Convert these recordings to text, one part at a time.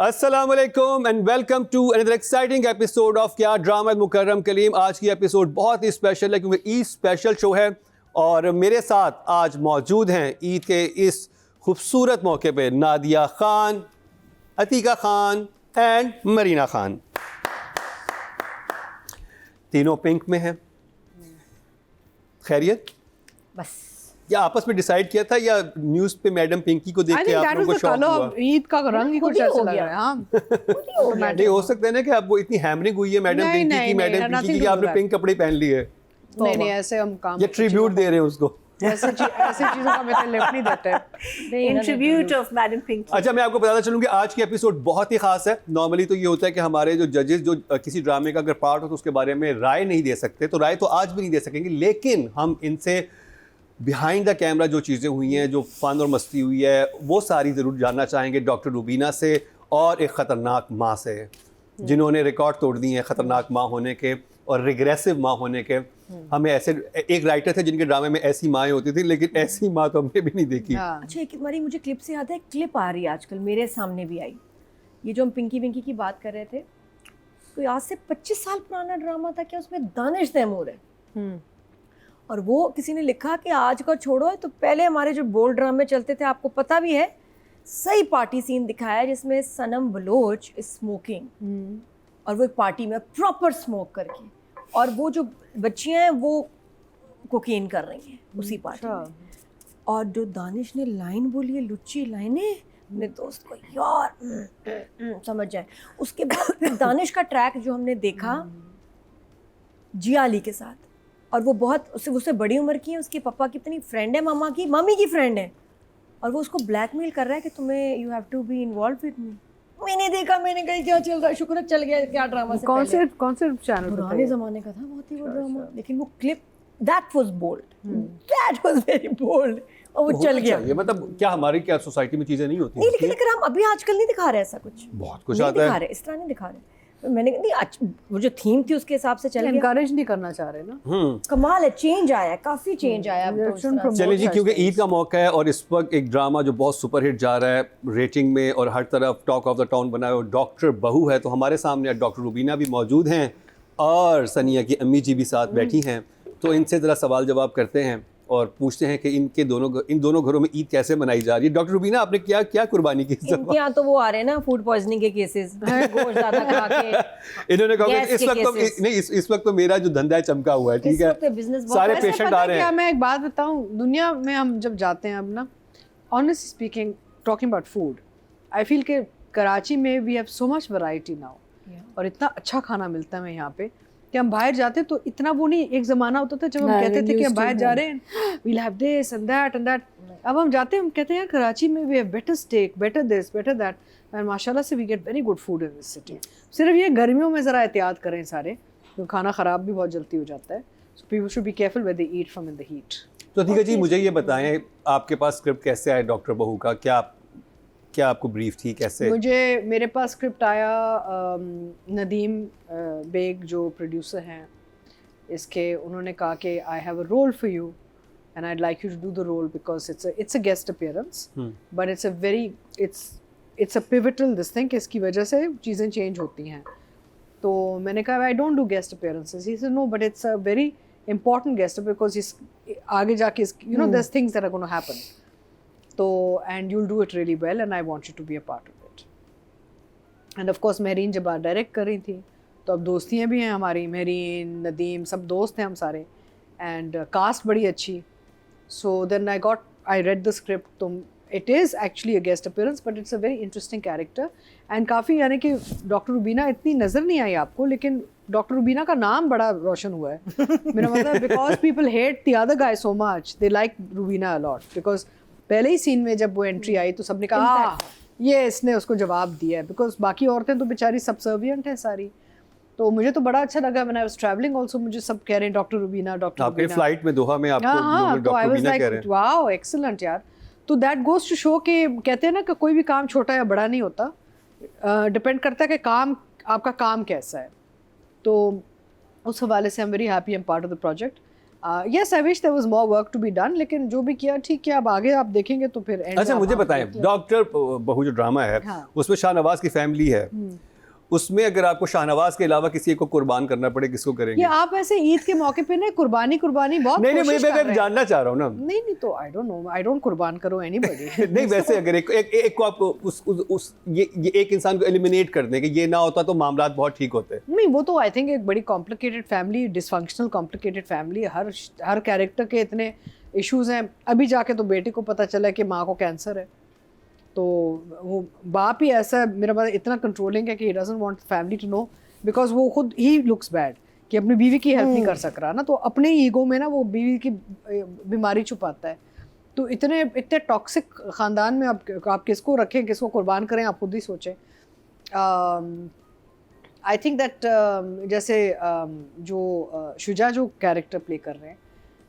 अस्सलामुअलैकुम and welcome to another exciting episode of क्या drama Mukarram Kaleem. आज की एपिसोड बहुत ही स्पेशल है क्योंकि ईद स्पेशल शो है और मेरे साथ आज मौजूद हैं ईद के इस खूबसूरत मौके पे नादिया खान, अतीका खान एंड मरीना खान। तीनों पिंक में हैं। खैरियत? बस या आपस में डिसाइड किया था या न्यूज़ पे मैडम पिंकी को देख के आप लोगों को शौक हुआ? ईद का रंग ही कुछ ऐसा लग रहा है। हाँ नहीं हो सकता है ना कि आपको इतनी हैमरिंग हुई है मैडम पिंकी की कि आपने पिंक कपड़े पहन लिए। नहीं ऐसे हम काम ये ट्रिब्यूट दे रहे हैं उसको। ऐसे चीजों का मैं लिफ्ट नहीं देते। इन ट्रिब्यूट ऑफ मैडम पिंकी। अच्छा, मैं आपको बताना चलूँ कि आज की एपिसोड बहुत ही खास है। नॉर्मली तो ये होता है कि हमारे जो जजेस जो किसी ड्रामे का अगर पार्ट हो तो उसके बारे में राय नहीं दे सकते, तो राय तो आज भी नहीं दे सकेंगे, लेकिन हम इनसे बिहाइंड द कैमरा जो चीज़ें हुई हैं, जो फ़न और मस्ती हुई है, वो सारी ज़रूर जानना चाहेंगे डॉक्टर रुबीना से और एक ख़तरनाक माँ से, जिन्होंने रिकॉर्ड तोड़ दिए हैं ख़तरनाक माँ होने के और रिग्रेसिव माँ होने के। हमें ऐसे एक राइटर थे जिनके ड्रामे में ऐसी माएँ होती थी, लेकिन ऐसी माँ तो हमने भी नहीं देखी। अच्छा, एक बारी मुझे क्लिप से याद है, क्लिप आ रही है आजकल मेरे सामने भी आई, ये जो हम पिंकी विंकी की बात कर रहे थे, कोई आज से 25 साल पुराना ड्रामा था क्या, उसमें दानिश तैमूर है और वो किसी ने लिखा कि आज का छोड़ो, तो पहले हमारे जो बोल्ड ड्रामे चलते थे, आपको पता भी है, सही पार्टी सीन दिखाया है जिसमें सनम बलोच स्मोकिंग और वो एक पार्टी में प्रॉपर स्मोक करके, और वो जो बच्चियां हैं वो कोकीन कर रही हैं उसी पार्टी में। और जो दानिश ने लाइन बोली है, लुच्ची लाइनें, अपने दोस्त को यार समझ जाए। उसके बाद फिर दानिश का ट्रैक जो हमने देखा जिया अली के साथ, और वो बहुत उससे बड़ी उम्र की है, उसके पापा की इतनी फ्रेंड है, मामी की फ्रेंड है, और वो उसको ब्लैकमेल कर रहा है कि तुम्हें you have to be involve with me. मैंने देखा, मैंने कहा क्या चल रहा है, शुक्र चल गया क्या ड्रामा से। कौन से चैनल पर? पुराने जमाने का था बहुत ही वो ड्रामा, लेकिन वो clip that was bold, that was very bold, और वो चल गया। ये मतलब क्या हमारी क्या सोसाइटी में चीज़ें नहीं होती? नहीं, लेकिन अगर हम अभी आजकल नहीं दिखा रहे ऐसा कुछ, बहुत कुछ आता है, इस तरह नहीं दिखा रहे। मैंने नहीं, वो जो थीम थी उसके हिसाब से चल गया। एनकरेज नहीं करना चाह रहे ना। कमाल है, चेंज आया, काफी चेंज आया। चलिए जी, क्योंकि ईद का मौका है और इस वक्त एक ड्रामा जो बहुत सुपरहिट जा रहा है रेटिंग में और हर तरफ टॉक ऑफ द टाउन बना है, और डॉक्टर बहू है, तो हमारे सामने डॉक्टर रुबीना भी मौजूद हैं और सनिया की अम्मी जी भी साथ बैठी हैं। तो इनसे ज़रा सवाल जवाब करते हैं और पूछते हैं कि इन दोनों घरों में ईद कैसे मनाई जा रही है। डॉक्टर रुबीना, आपने क्या कुर्बानी की? इनके यहाँ तो वो आ रहे हैं ना फूड पॉइजनिंग के केसेस, गोश्त ज़्यादा खा के। इन्होंने कहा कि इस वक्त तो मेरा जो धंधा है चमका हुआ है, ठीक है, सारे पेशेंट आ रहे हैं। मैं एक बात बताऊं, दुनिया में हम जब जाते हैं अब ना, honestly speaking, talking about food, I feel कि कराची में we have so much variety now, और इतना अच्छा खाना मिलता है यहाँ पे कि हम बाहर जाते तो इतना वो नहीं। एक ज़माना होता था जब हम कहते थे कि हम बाहर जा रहे हैं, we'll have this and that. अब हम जाते हैं, हम कहते हैं यार कराची में we have better steak, better this, better that, and माशाल्लाह से we get very good food in this city. सिर्फ ये गर्मियों में ज़रा एहतियात करें सारे, क्योंकि खाना ख़राब भी बहुत जल्दी हो जाता है। So people should be careful when they eat from in the heat. तो ठीक है जी, मुझे ये बताएं, आपके पास स्क्रिप्ट कैसे आया डॉक्टर बहू का? क्या आपको ब्रीफ थी, कैसे? मेरे पास स्क्रिप्ट आया, नदीम बेग जो प्रोड्यूसर हैं इसके, उन्होंने कहा कि I have a role for you and I like you to do the role because it's a guest appearance, but it's a pivotal this thing, इसकी वजह से चीज़ें चेंज होती हैं। तो मैंने कहा I don't do guest appearances. He said no, but it's a very important guest because आगे जाके you know there things that are gonna happen, तो and you'll do it really well and I want you to be a part of it. And of course Mehreen जब direct कर रही थी, तो अब दोस्तियाँ भी हैं हमारी, महरीन, नदीम, सब दोस्त हैं हम सारे, and कास्ट बड़ी अच्छी। So then I read the script, तो it is actually a guest appearance but it's a very interesting character and काफ़ी, यानी कि डॉक्टर रुबीना इतनी नज़र नहीं आई आपको, लेकिन डॉक्टर रुबीना का नाम बड़ा रोशन हुआ है। मेरा मतलब because people hate the other guy so much, they like Rubina a lot, because पहले ही सीन में जब वो एंट्री आई तो सबने कहा ये इसने उसको जवाब दिया है, बिकॉज बाकी औरतें तो बेचारी सबसर्विएंट हैं सारी। तो मुझे तो बड़ा अच्छा लगा, मैंने ट्रैवलिंग आल्सो, मुझे सब कह रहे हैं डॉक्टर रुबीना, डॉक्टर रुबीना। आपके फ्लाइट में दोहा में आपको डॉक्टर रुबीना कह रहे हैं। वाओ एक्सीलेंट यार। तो दैट गोज टू शो कि कहते हैं ना कि कोई भी काम छोटा या बड़ा नहीं होता, डिपेंड करता है कि काम आपका काम कैसा है। तो उस हवाले से I am very happy, I am part of the project Yes, I wish there was more work to be done, लेकिन जो भी किया ठीक है, अब आगे आप देखेंगे तो फिर end अच्छा में मुझे आप बताएं, देख लें। डॉक्टर बहू जो ड्रामा है हाँ। उसमें शाहनवाज की फैमिली है, उसमें अगर आपको शाहनवाज के अलावा किसी एक को कुर्बान करना पड़े, किसको करेंगे? ये आप ऐसे ईद के मौके पे ना कुर्बानी बहुत नहीं नहीं, कोशिश कर रहे मैं हैं। जानना चाह रहा हूँ ना। नहीं तो I don't know, I don't कुर्बान करो एनीबॉडी। नहीं वैसे अगर एक को आपको उस ये एक इंसान को एलिमिनेट कर दें कि ये ना होता तो मामला बहुत ठीक होते। नहीं, वो तो आई थिंक एक बड़ी complicated family, dysfunctional complicated family, हर कैरेक्टर के इतने इश्यूज हैं। अभी जाके तो बेटे को पता चला कि माँ को कैंसर है, तो वो बाप ही ऐसा, मेरा मतलब इतना कंट्रोलिंग है कि he doesn't want family to know, because वो खुद ही लुक्स बैड कि अपनी बीवी की हेल्प नहीं कर सक रहा ना, तो अपने ईगो में ना वो बीवी की बीमारी छुपाता है। तो इतने टॉक्सिक ख़ानदान में आप किसको रखें, किसको कुर्बान करें, आप खुद ही सोचें। आई थिंक दैट जैसे जो शुजा जो कैरेक्टर प्ले कर रहे हैं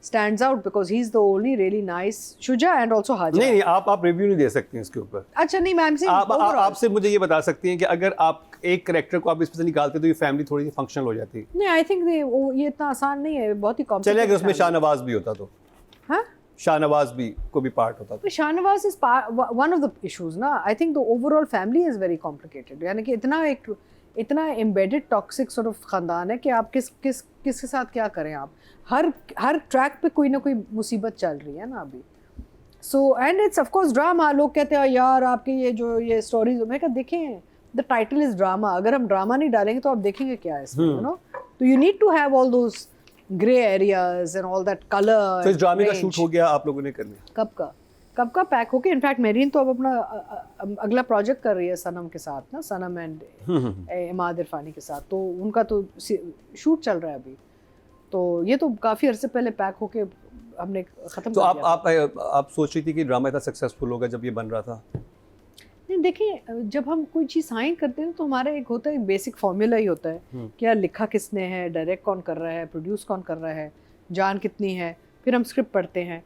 stands out because he's the only really nice Shuja and also हाजिरा। नहीं आप रिव्यू नहीं दे सकती हैं इसके ऊपर। अच्छा नहीं मैम से आपसे मुझे ये बता सकती हैं कि अगर आप एक कैरेक्टर को आप इसमें से निकालते तो ये फैमिली थोड़ी सी फंक्शनल हो जाती। नहीं, आई थिंक ये इतना आसान नहीं है, बहुत ही कॉम्प्लिकेटेड। चलिए अगर उसमें शाहनवाज भी होता तो, हाँ, शाहनवाज भी को भी पार्ट होता तो। Shahnawaz is one of the issues ना। I think the overall family is very complicated, यानी कि इतना एम्बेडेड टॉक्सिक सॉर्ट ऑफ खानदान है कि आप किसके साथ क्या करें। आप हर ट्रैक पे कोई ना कोई मुसीबत चल रही है ना अभी। So and it's of course drama. लोग कहते हैं यार आपके ये स्टोरीज, मैं कहा देखें द टाइटल इज ड्रामा, अगर हम ड्रामा नहीं डालेंगे तो आप देखेंगे क्या है इसमें, यू नो। तो you need to have all those grey areas and all that colour. तो इस ड्रामे का शूट हो गया आप लोगों ने कर लिया? कब का पैक होके। इनफैक्ट मेरीन तो अब अपना अगला प्रोजेक्ट कर रही है सनम के साथ ना, सनम एंड इमाद इरफानी के साथ, तो उनका तो शूट चल रहा है अभी। तो ये तो काफ़ी अरसे पहले पैक होके हमने ख़त्म तो कर दिया। आप सोच रही थी कि ड्रामा इतना सक्सेसफुल होगा जब ये बन रहा था? नहीं देखिए, जब हम कोई चीज़ साइन करते हैं तो हमारा एक होता है, बेसिक फॉर्मूला ही होता है कि यार लिखा किसने है, डायरेक्ट कौन कर रहा है, प्रोड्यूस कौन कर रहा है, जान कितनी है, फिर हम स्क्रिप्ट पढ़ते हैं।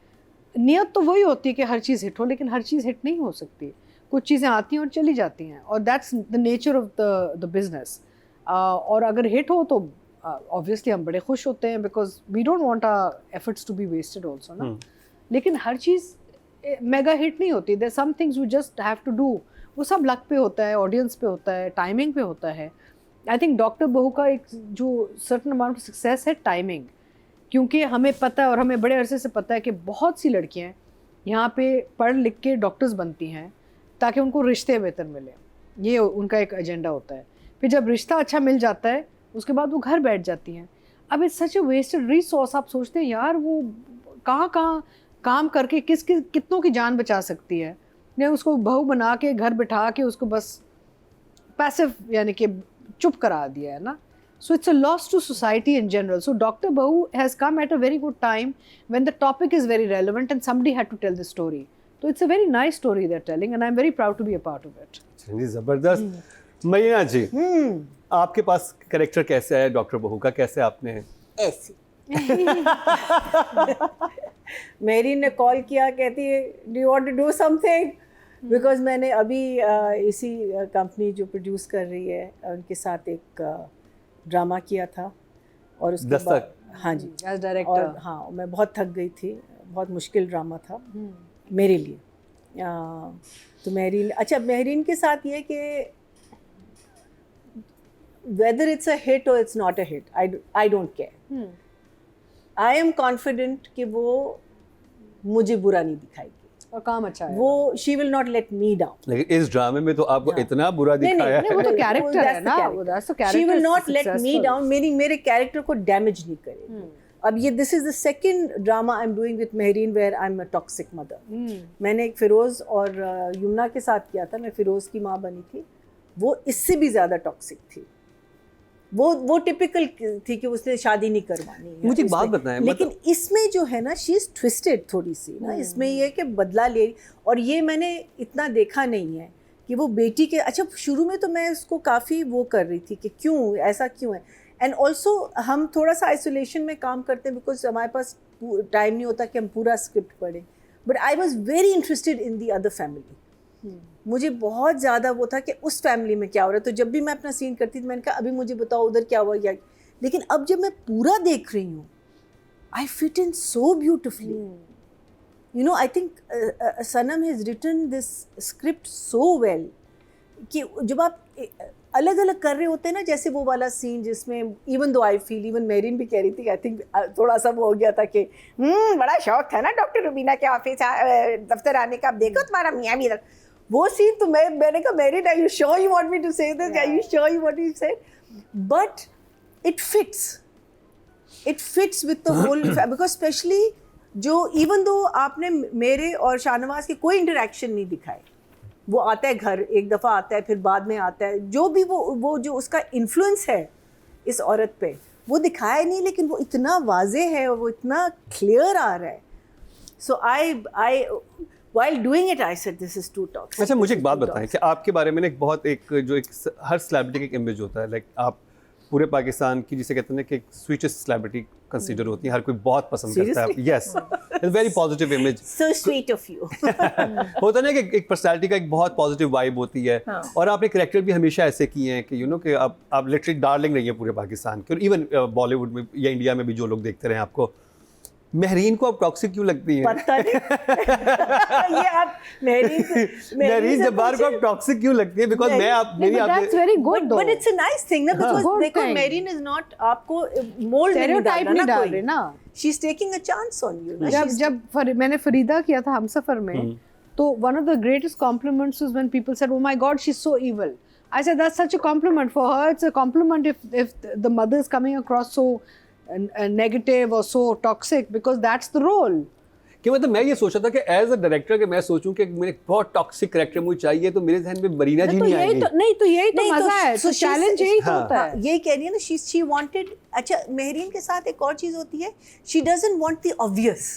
नियत तो वही होती है कि हर चीज़ हिट हो, लेकिन हर चीज़ हिट नहीं हो सकती। कुछ चीज़ें आती हैं और चली जाती हैं, और that's the nature of the business. और अगर हिट हो तो ऑब्वियसली हम बड़े खुश होते हैं, because we don't want our efforts to be wasted also no. लेकिन हर चीज़ मेगा हिट नहीं होती। There some things we just have to do. वो सब लक पे होता है, ऑडियंस पे होता है, टाइमिंग पे होता है। आई थिंक डॉक्टर बहू का एक जो सर्टन अमाउंट ऑफ सक्सेस है टाइमिंग, क्योंकि हमें पता है और हमें बड़े अरसे से पता है कि बहुत सी लड़कियां यहाँ पे पढ़ लिख के डॉक्टर्स बनती हैं ताकि उनको रिश्ते बेहतर मिले। ये उनका एक एजेंडा होता है। फिर जब रिश्ता अच्छा मिल जाता है उसके बाद वो घर बैठ जाती हैं। अब it's such a wasted resource. आप सोचते हैं यार वो कहाँ काम करके कितनों की जान बचा सकती है, ने उसको बहू बना के घर बिठा के उसको बस पैसिव यानी कि चुप करा दिया है ना। So it's a loss to society in general. So Dr. Bahu has come at a very good time when the topic is very relevant and somebody had to tell the story. So it's a very nice story they're telling and I'm very proud to be a part of it. जी जबरदस्त। मरीना जी, आपके पास character कैसे है doctor बहू का, कैसे आपने? ऐसी मेरी ने कॉल किया, कहती है do you want to do something, because मैंने अभी इसी कंपनी जो प्रोड्यूस कर रही है उनके साथ एक ड्रामा किया था, और उसके बाद हाँ जी As director. और हाँ मैं बहुत थक गई थी, बहुत मुश्किल ड्रामा था मेरे लिए। तो मेहरीन, अच्छा मेहरीन के साथ ये कि whether it's a hit or it's not a hit, I don't care. I am confident कि वो मुझे बुरा नहीं दिखाएगी और काम अच्छा है वो। she will not let me down. लेकिन इस ड्रामे में तो आपको इतना बुरा दिखाया नहीं, वो है। तो कैरेक्टर है ना, वो that's the character she will not let successful. me down, मेरे कैरेक्टर को डैमेज नहीं करेगी। अब ये this is the second drama I am doing with Mehreen where I am a toxic mother. मैंने एक फिरोज और यमुना के साथ किया था, मैं फिरोज की माँ बनी थी, वो इससे भी ज़्यादा टॉक्सिक थी। वो टिपिकल थी कि उसने शादी नहीं करवानी है। मुझे एक बात बताएं, लेकिन इसमें जो है ना शी इज ट्विस्टेड थोड़ी सी ना, इसमें ये कि बदला ले, और ये मैंने इतना देखा नहीं है कि वो बेटी के, अच्छा शुरू में तो मैं उसको काफ़ी वो कर रही थी कि क्यों ऐसा क्यों है। एंड ऑल्सो हम थोड़ा सा आइसोलेशन में काम करते हैं बिकॉज हमारे पास टाइम नहीं होता कि हम पूरा स्क्रिप्ट पढ़ें, but I was very interested in the other family. मुझे बहुत ज़्यादा वो था कि उस फैमिली में क्या हो रहा है। तो जब भी मैं अपना सीन करती थी मैंने कहा अभी मुझे बताओ उधर क्या हुआ, क्या। लेकिन अब जब मैं पूरा देख रही हूँ I fit in so beautifully. You know, I think Sanam has written this script so well कि जब आप अलग अलग कर रहे होते हैं ना, जैसे वो वाला सीन जिसमें even though I feel, even marine भी कह रही थी, आई थिंक थोड़ा सा वो हो गया था कि बड़ा शौक था ना डॉक्टर रुबीना के ऑफिस दफ्तर आने का, अब देखो तुम्हारा मियाँ भी, वो सीन तो मैंने कहा Merin, are you sure you want me to say this, are you sure you want me to say, but it fits with the whole, because specially जो इवन दो आपने मेरे और शाहनवाज के कोई इंटरेक्शन नहीं दिखाए, वो आता है घर एक दफ़ा आता है, फिर बाद में आता है, जो भी वो जो उसका इन्फ्लुएंस है इस औरत पे वो दिखाया नहीं, लेकिन वो इतना वाजे है और वो इतना क्लियर आ रहा है. सो आई while doing it I said this is too toxic. अच्छा, मुझे एक बात बताएं कि आपके बारे में एक बहुत हर सेलिब्रिटी का एक इमेज होता है, लाइक आप पूरे पाकिस्तान की जिसे कहते हैं कि स्वीटेस्ट सेलिब्रिटी कंसीडर होती है, हर कोई बहुत पसंद करता है. Yes, it's very positive image. So sweet of you. होता ना कि एक पर्सनालिटी का एक बहुत पॉजिटिव वाइब होती है. और आपने कैरेक्टर भी हमेशा ऐसे किए हैं कि कि आप लिटरली डार्लिंग रही है पूरे पाकिस्तान के, और इवन बॉलीवुड में या इंडिया में भी जो लोग देखते रहे आपको. महरीन को आप टॉक्सिक क्यों लगती हैं? पता नहीं. ये आप महरीन जब्बार को आप टॉक्सिक क्यों लगती है? बिकॉज मैं आप मेरी that's very good though. but it's a nice thing ना, because Good देखो thing. मेरिन is not आपको मोल्ड Stereotype नहीं डाल रहे ना. she's taking a chance on you ना. जब मैंने फरीदा किया था हमसफर में, तो one of the greatest compliments was when people said, oh my god, she's so evil. I said that's such a compliment for her. It's a compliment if the mother is coming across so negative or so toxic, because that's the role. कि मतलब मैं ये सोचा था कि as a director कि मैं सोचूं कि मेरे बहुत टॉक्सिक कैरेक्टर मुझे चाहिए, तो मेरे ज़हन में मरीना जी नहीं आएंगी. तो यही तो मजा है. तो चैलेंज यही तो होता है. यही कह रही है ना, she wanted. अच्छा, महरीन के साथ एक और चीज़ होती है, she doesn't want the obvious.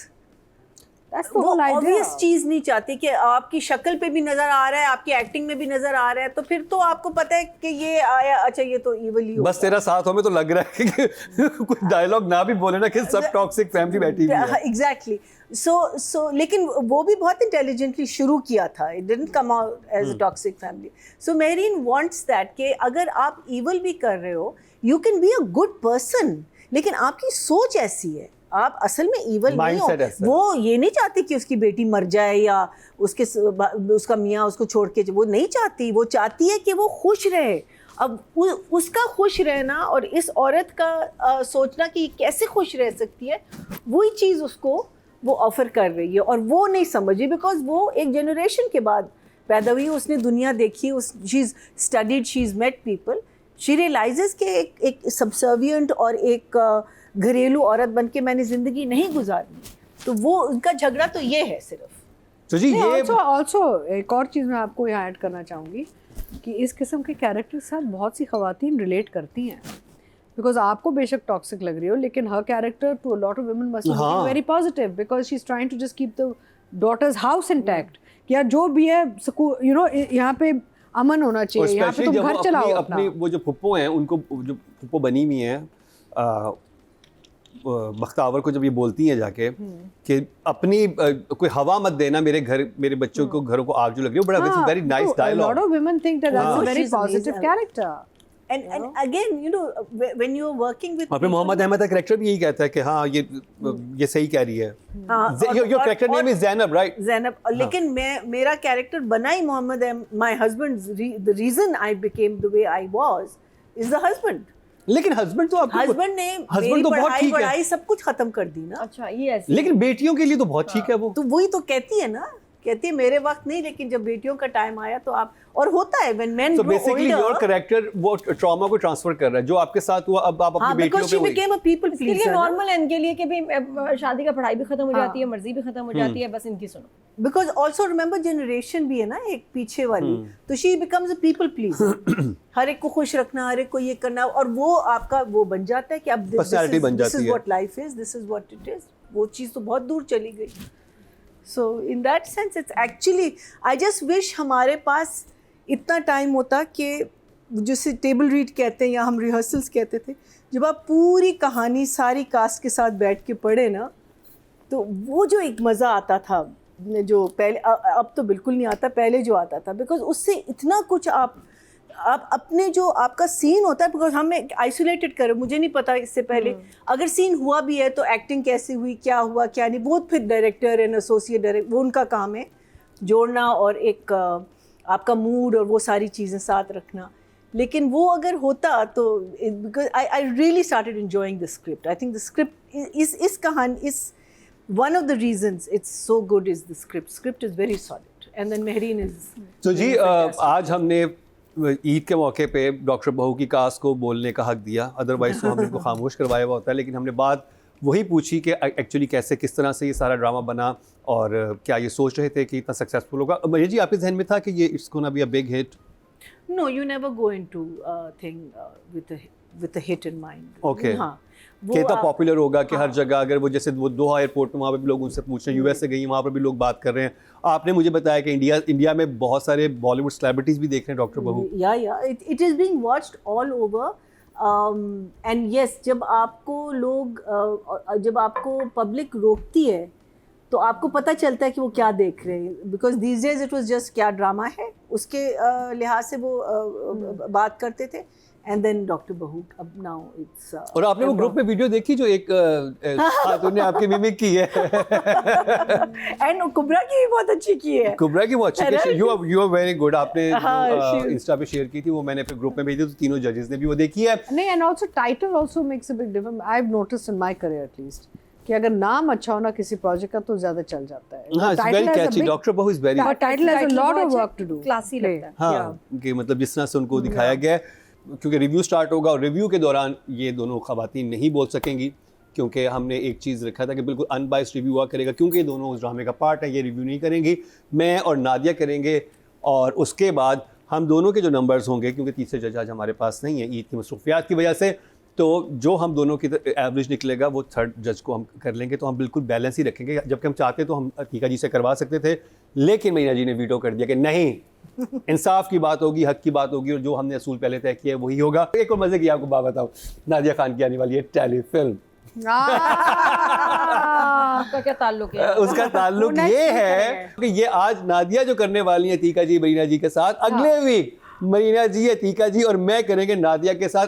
That's the वो whole idea. obvious चीज़ नहीं चाहती कि आपकी शक्ल पे भी नजर आ रहा है, आपकी एक्टिंग में भी नजर आ रहा है, तो फिर तो आपको पता है कि ये आया, अच्छा ये तो evil ही होगा. बस तेरा साथ हो में तो लग रहा है कि कुछ डायलॉग ना भी बोले ना कि सब टॉक्सिक फैमिली बैठी हुई है. Exactly. So लेकिन वो भी बहुत इंटेलिजेंटली शुरू किया था. It didn't come out as a toxic family. So Mehreen wants that कि अगर आप evil भी कर रहे हो, you can be a good person, लेकिन आपकी सोच ऐसी है, आप असल में evil नहीं हो. वो ये नहीं चाहती कि उसकी बेटी मर जाए या उसका मियाँ उसको छोड़ के, वो नहीं चाहती. वो चाहती है कि वो खुश रहे. अब उसका खुश रहना और इस औरत का सोचना कि कैसे खुश रह सकती है, वही चीज़ उसको वो ऑफ़र कर रही है, और वो नहीं समझी, बिकॉज वो एक जनरेशन के बाद पैदा हुई, उसने दुनिया देखी, she is studied, she is met people, she realizes कि एक सबसर्विएंट और एक घरेलू औरत बन के मैंने ज़िंदगी नहीं गुजारनी. तो वो उनका झगड़ा तो ये है सिर्फ. तो जी ये also एक और चीज़ मैं आपको यहाँ ऐड करना चाहूँगी कि इस किस्म के कैरेक्टर के साथ बहुत सी ख़वातीन रिलेट करती हैं. बिकॉज आपको बेशक टॉक्सिक लग रही हो, लेकिन हर character to a lot of women must be very positive, because she is trying to just keep the daughters house intact. या जो भी है, यू नो, यहाँ पे अमन होना चाहिए, यहाँ पे तुम घर चलाओ अपनी वो जो फुप्पो हैं, उनको जो फुप्पो बनी हुई हैं बख्तावर को जब ये बोलती हैं जाके कि अपनी कोई हवा मत देना मेरे घर, मेरे बच्चों को, घरों को आग जो लग रही है, बड़ा very nice dialogue. A lot of women think that that's a very positive character. And again, you know, when you're working with और फिर मोहम्मद अहमद का कैरेक्टर भी यही कहता है कि हाँ ये सही कह रही है. Your character name is Zainab, right? Zainab. लेकिन मेरा कैरेक्टर बना ही Mohammad Ahmed. My husband, the reason I became the way I was is the husband. लेकिन हस्बैंड तो हस्बैंड ने मेरी पढ़ाई सब कुछ खत्म कर दी ना. अच्छा, ये ऐसे. लेकिन बेटियों के लिए तो बहुत ठीक है वो. तो वही तो कहती है ना, कहती है मेरे वक्त नहीं, लेकिन जब बेटियों का टाइम आया तो आप, और होता है when men grow older. So basically your character वो ट्रॉमा को ट्रांसफर कर रहा है जो आपके साथ हुआ, अब आप अपनी बेटियों पे. Because she became a people pleaser. Normal है इनके लिए कि भी शादी का पढ़ाई भी खत्म हो जाती है, मर्जी भी खत्म हो जाती है, बस इनकी सुनो. Because also remember generation भी है ना एक पीछे वाली, तो she becomes a people pleaser. हर एक को खुश रखना, हर एक को ये करना, और वो आपका वो बन जाता है कि अब this is what life is, this is what it is. वो चीज़ तो बहुत दूर चली गई. So in that sense it's actually, I just wish हमारे पास इतना टाइम होता कि जिसे टेबल रीड कहते हैं या हम रिहर्सल्स कहते थे, जब आप पूरी कहानी सारी कास्ट के साथ बैठ के पढ़े ना, तो वो जो एक मज़ा आता था जो पहले, अब तो बिल्कुल नहीं आता, पहले जो आता था, बिकॉज उससे इतना कुछ आप आप अपने जो आपका सीन होता है, बिकॉज हमें आइसोलेटेड करो, मुझे नहीं पता इससे पहले अगर सीन हुआ भी है तो एक्टिंग कैसे हुई, क्या हुआ क्या नहीं, वो फिर डायरेक्टर एंड एसोसिएट डायरेक्टर वो उनका काम है जोड़ना और एक आपका मूड और वो सारी चीज़ें साथ रखना। लेकिन वो अगर होता तो because I really started enjoying the script. I think the script इस कहानी इस one of the reasons it's so good is the script is very solid and then Mehreen is तो जी आज हमने ईद के मौके पे डॉक्टर बहू की कास्ट को बोलने का हक दिया, अदरवाइज तो हमने इनको खामोश करवाया हुआ होता है, लेकिन हमने बात वही पूछी कि एक्चुअली कैसे किस तरह से ये सारा ड्रामा बना और क्या ये सोच रहे थे कि इतना सक्सेसफुल होगा। ये जी आपके जहन में था कि ये it's gonna be a big hit? no you never go into a thing with a hit in mind. Okay. हाँ कि इतना पॉपुलर होगा कि हर जगह, अगर वो जैसे वो दोहा एयरपोर्ट में वहाँ पे भी लोग उनसे पूछ रहे हैं, यूएस से गई वहाँ पर भी लोग बात कर रहे हैं। आपने मुझे बताया कि इंडिया में बहुत सारे बॉलीवुड सेलिब्रिटीज भी देख रहे हैं डॉक्टर बहू। it is being watched all over and yes जब आपको पब्लिक रोकती है तो आपको पता चलता है कि वो क्या देख रहे हैं, because these days it was just क्या ड्रामा है उसके लिहाज से वो बात करते थे। एंड देन डॉक्टर बहू अब नाउ इट्स और आपने वो ग्रुप में वीडियो देखी जो एक खातून ने आपकी मिमिक की है? एंड कुबरा की भी बहुत अच्छी की है। कुबरा की बहुत अच्छी है। You are very good. आपने हाँ, इंस्टा पे शेयर की थी वो, मैंने फिर ग्रुप में भेजी तो तीनों जजेस ने भी वो देखी है। नहीं, and also title also makes a big difference. I have noticed in my career at least कि अगर नाम अच्छा हो ना किसी प्रोजेक्ट का तो ज्यादा चल जाता है। हाँ, it's very catchy. Doctor Bahu is very, title has a lot of work to do. Classy लगता है। हाँ कि मतलब जिस तरह से उनको दिखाया गया है, क्योंकि रिव्यू स्टार्ट होगा और रिव्यू के दौरान ये दोनों खवातीन नहीं बोल सकेंगी, क्योंकि हमने एक चीज़ रखा था कि बिल्कुल अनबाइस्ड रिव्यू हुआ करेगा, क्योंकि ये दोनों उस ड्रामे का पार्ट है, ये रिव्यू नहीं करेंगी, मैं और नादिया करेंगे। और उसके बाद हम दोनों के जो नंबर्स होंगे, क्योंकि तीसरे जज आज हमारे पास नहीं है ईद की मसरूफियात की वजह से, तो जो हम दोनों की एवरेज निकलेगा वो थर्ड जज को हम कर लेंगे। तो हम बिल्कुल बैलेंस ही रखेंगे। जबकि हम चाहते तो हम अतीका जी से करवा सकते थे, लेकिन मीना जी ने वीटो कर दिया कि नहीं, इंसाफ की बात होगी, हक की बात होगी और जो हमने असूल पहले तय किया है वही होगा। एक और मजे की आपको बात बताऊं, नादिया खान की आने वाली है टेलीफिल्म। आपका क्या ताल्लुक है? उसका ताल्लुक ये है कि ये आज नादिया जो करने वाली है अतीका जी मरीना जी के साथ, अगले वीक मरीना जी, अतीका जी और मैं करेंगे नादिया के साथ।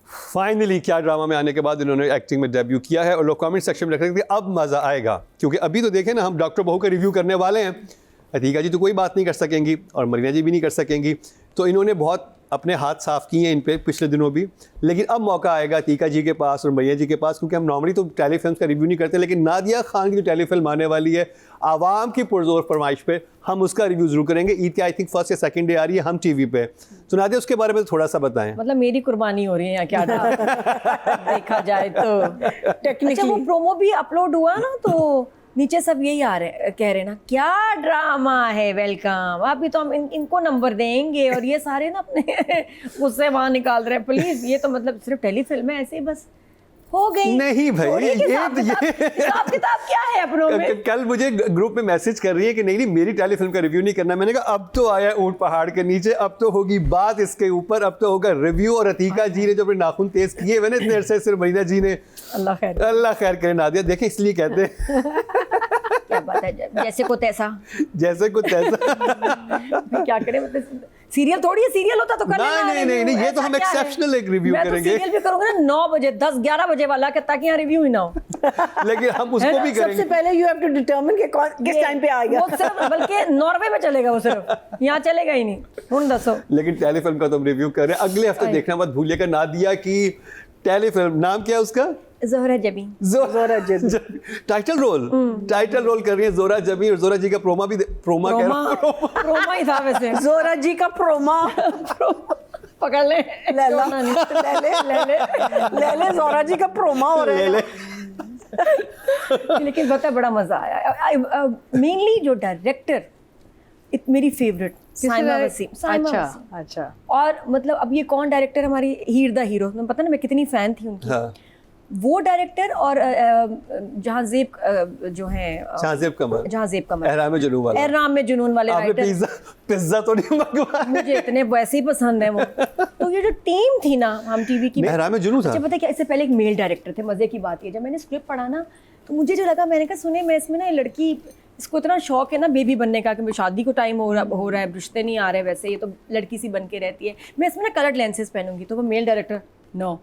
फाइनली क्या ड्रामा में आने के बाद इन्होंने एक्टिंग में डेब्यू किया है और लोग कमेंट सेक्शन में रख रहे थे अब मज़ा आएगा, क्योंकि अभी तो देखें ना हम डॉक्टर बहू का रिव्यू करने वाले हैं। अतीका जी तो कोई बात नहीं कर सकेंगी और मरीना जी भी नहीं कर सकेंगी, तो इन्होंने बहुत अपने हाथ साफ किए हैं इन पे पिछले दिनों भी। लेकिन अब मौका आएगा अतीका जी के पास और मरीना जी के पास, क्योंकि हम नॉर्मली तो टेलीफिल्म का रिव्यू नहीं करते, लेकिन नादिया खान की जो टेलीफिल्म आने वाली है आवाम की पुरजोर फरमाइश पे, हम उसका रिव्यू जरूर करेंगे। ईद के आई थिंक फर्स्ट या सेकंड डे आ रही है हम टीवी पे। तो नादिया उसके बारे में थोड़ा सा बताएं। मतलब मेरी कुर्बानी हो रही है या क्या देखा जाए तो टेक्निकली। अच्छा वो प्रोमो भी अपलोड हुआ ना, तो नीचे सब यही आ रहे कह रहे ना क्या ड्रामा है, वेलकम, अभी तो हम इनको नंबर देंगे और ये सारे ना अपने उससे वहाँ निकाल रहे हैं। प्लीज ये तो मतलब सिर्फ टेलीफिल्म है, ऐसे ही बस हो गई नहीं भाई, ये हिसाब किताब क्या है अपनों में? कल मुझे ग्रुप में मैसेज कर रही है कि नहीं मेरी टेलीफिल्म का रिव्यू नहीं करना। मैंने कहा अब तो आया ऊंट पहाड़ के नीचे, अब तो होगी बात इसके ऊपर, अब तो होगा रिव्यू। और अतीका जी ने जो अपने नाखून तेज किए मैंने इतने अरसे सिर्फ मरीना जी ने, अल्लाह खैर करे नादिया, देखे इसलिए कहते हैं क्या बात है, जैसे को तैसा क्या करें, मतलब सीरियल थोड़ी है, सीरियल होता तो कर लेना। नहीं, ये तो हम एक्सेप्शनल एक रिव्यू करेंगे। मैं तो सीरियल भी करूंगा ना 9 बजे 10-11 बजे वाला, ताकि यहाँ रिव्यू ही ना हो। लेकिन हम उसको भी करेंगे। सबसे पहले यू हैव टू डिटरमिन कि किस टाइम पे आएगा। वो सिर्फ बल्कि नॉर्वे में चलेगा, वो सिर्फ यहाँ चलेगा ही नहीं। हुन दसो। लेकिन टेलीफिल्म का तो हम रिव्यू कर रहे हैं, अगले हफ्ते देखना मत भूलिएगा। नादिया की टेलीफिल्म, नाम क्या है उसका? ज़ोहरा जबी। टाइटल रोल कर रही है ज़ोहरा जबी, और ज़ोहरा जी का प्रोमा ही था वैसे। ज़ोहरा जी का प्रोमा पकड़ ले, ले ज़ोहरा जी का प्रोमा हो रहा है। लेकिन पता बड़ा मजा आया। मेनली जो डायरेक्टर मेरी फेवरेट साइमा वसीम। अच्छा। और मतलब अब ये कौन डायरेक्टर, हमारी हीर द हीरो, तुम्हें पता ना मैं कितनी फैन थी उनकी। हाँ। वो डायरेक्टर और जहांजेब जो हैं, जहांजेब कमर एहराम में जुनून वाले राइटर। पिज्जा तो नहीं मंगवाया, मुझे इतने वैसे ही पसंद है वो। तो ये जो टीम थी ना हम टीवी की, एहराम में जुनून था। अच्छा पता है क्या, इससे पहले एक मेल डायरेक्टर थे। मजे की बात ये, जब मैंने स्क्रिप्ट पढ़ा ना तो मुझे जो लगा, मैंने कहा सुने मैं इसमें ना लड़की इसको इतना शौक है ना बेबी बनने का कि मैं शादी को टाइम हो रहा है, रिश्ते नहीं आ रहे, वैसे ये तो लड़की सी बन के रहती है, मैं इसमें ना कलर्ड लेंसेज पहनूंगी। तो वो मेल डायरेक्टर नो।